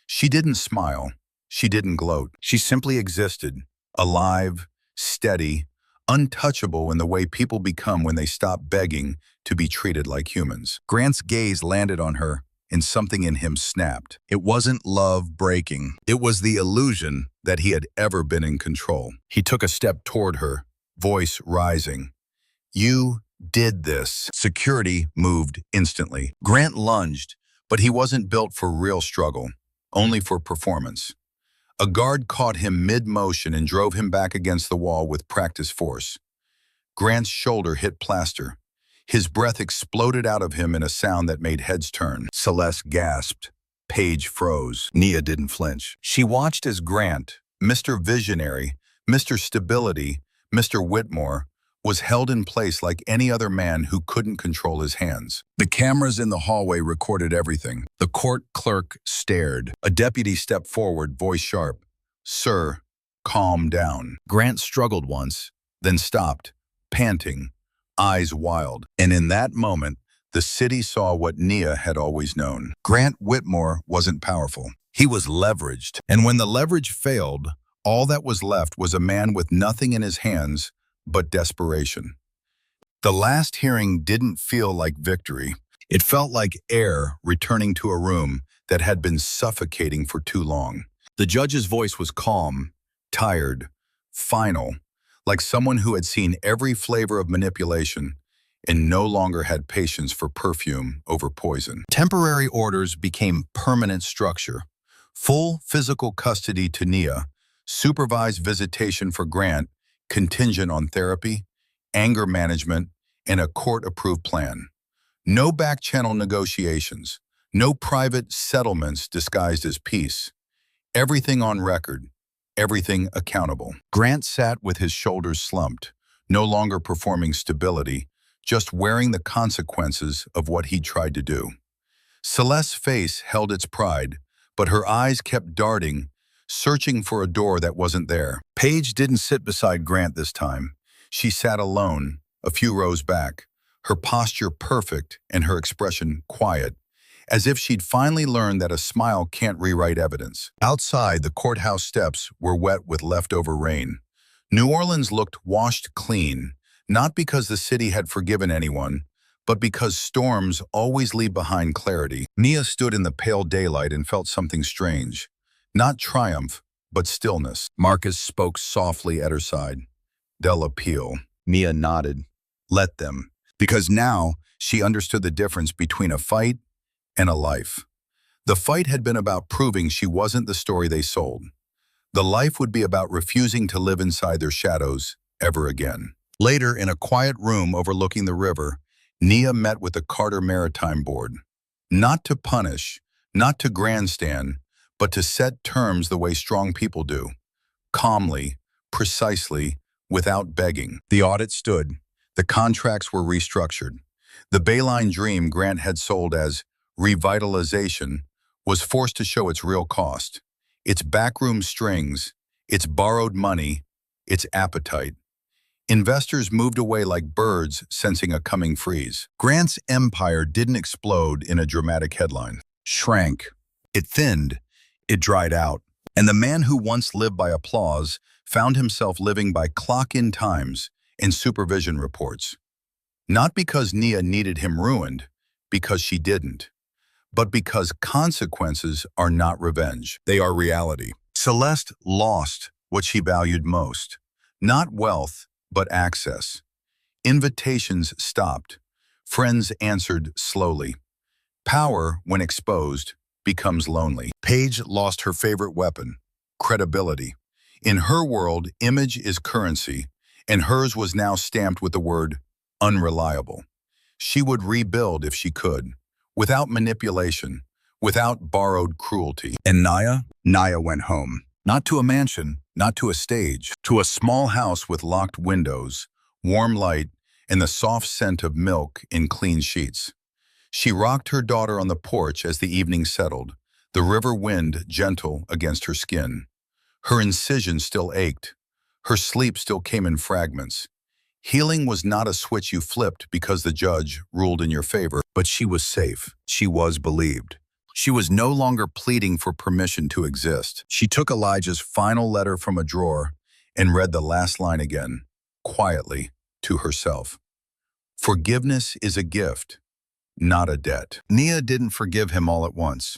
A: She didn't smile. She didn't gloat. She simply existed, alive, steady, untouchable in the way people become when they stop begging to be treated like humans. Grant's gaze landed on her, and something in him snapped. It wasn't love breaking. It was the illusion that he had ever been in control. He took a step toward her, voice rising. "You did this." Security moved instantly. Grant lunged, but he wasn't built for real struggle, only for performance. A guard caught him mid-motion and drove him back against the wall with practiced force. Grant's shoulder hit plaster. His breath exploded out of him in a sound that made heads turn. Celeste gasped. Paige froze. Nia didn't flinch. She watched as Grant, Mr. Visionary, Mr. Stability, Mr. Whitmore, was held in place like any other man who couldn't control his hands. The cameras in the hallway recorded everything. The court clerk stared. A deputy stepped forward, voice sharp. "Sir, calm down." Grant struggled once, then stopped, panting, eyes wild. And in that moment, the city saw what Nia had always known. Grant Whitmore wasn't powerful. He was leveraged. And when the leverage failed, all that was left was a man with nothing in his hands but desperation. The last hearing didn't feel like victory. It felt like air returning to a room that had been suffocating for too long. The judge's voice was calm, tired, final, like someone who had seen every flavor of manipulation and no longer had patience for perfume over poison. Temporary orders became permanent structure. Full physical custody to Nia, supervised visitation for Grant, contingent on therapy, anger management, and a court-approved plan. No back-channel negotiations, no private settlements disguised as peace. Everything on record, everything accountable. Grant sat with his shoulders slumped, no longer performing stability, just wearing the consequences of what he'd tried to do. Celeste's face held its pride, but her eyes kept darting, searching for a door that wasn't there. Paige didn't sit beside Grant this time. She sat alone, a few rows back, her posture perfect and her expression quiet, as if she'd finally learned that a smile can't rewrite evidence. Outside, the courthouse steps were wet with leftover rain. New Orleans looked washed clean, not because the city had forgiven anyone, but because storms always leave behind clarity. Nia stood in the pale daylight and felt something strange. Not triumph, but stillness. Marcus spoke softly at her side. "They'll appeal." Nia nodded. Let them. Because now she understood the difference between a fight and a life. The fight had been about proving she wasn't the story they sold. The life would be about refusing to live inside their shadows ever again. Later, in a quiet room overlooking the river, Nia met with the Carter Maritime Board. Not to punish, not to grandstand, but to set terms the way strong people do. Calmly, precisely, without begging. The audit stood. The contracts were restructured. The Bayline dream Grant had sold as revitalization was forced to show its real cost. Its backroom strings, its borrowed money, its appetite. Investors moved away like birds sensing a coming freeze. Grant's empire didn't explode in a dramatic headline. Shrank. It thinned. It dried out. And the man who once lived by applause found himself living by clock-in times and supervision reports. Not because Nia needed him ruined, because she didn't, but because consequences are not revenge. They are reality. Celeste lost what she valued most. Not wealth, but access. Invitations stopped. Friends answered slowly. Power, when exposed, becomes lonely. Paige lost her favorite weapon, credibility. In her world, image is currency, and hers was now stamped with the word unreliable. She would rebuild if she could, without manipulation, without borrowed cruelty. And Nia went home. Not to a mansion, not to a stage, to a small house with locked windows, warm light, and the soft scent of milk in clean sheets. She rocked her daughter on the porch as the evening settled, the river wind gentle against her skin. Her incision still ached. Her sleep still came in fragments. Healing was not a switch you flipped because the judge ruled in your favor, but she was safe. She was believed. She was no longer pleading for permission to exist. She took Elijah's final letter from a drawer and read the last line again, quietly, to herself. Forgiveness is a gift, not a debt. Nia didn't forgive him all at once.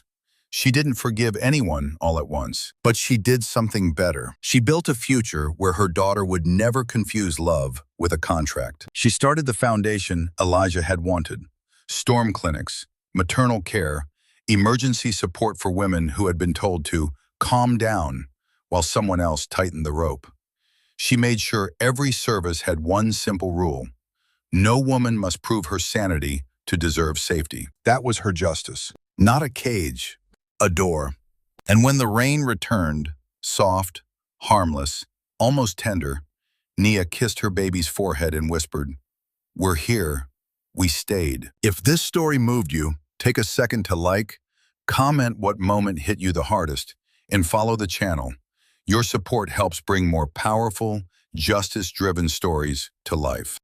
A: She didn't forgive anyone all at once, but she did something better. She built a future where her daughter would never confuse love with a contract. She started the foundation Elijah had wanted: storm clinics, maternal care, emergency support for women who had been told to calm down while someone else tightened the rope. She made sure every service had one simple rule: no woman must prove her sanity to deserve safety. That was her justice. Not a cage, a door. And when the rain returned, soft, harmless, almost tender, Nia kissed her baby's forehead and whispered, "We're here. We stayed." If this story moved you, take a second to like, comment what moment hit you the hardest, and follow the channel. Your support helps bring more powerful, justice-driven stories to life.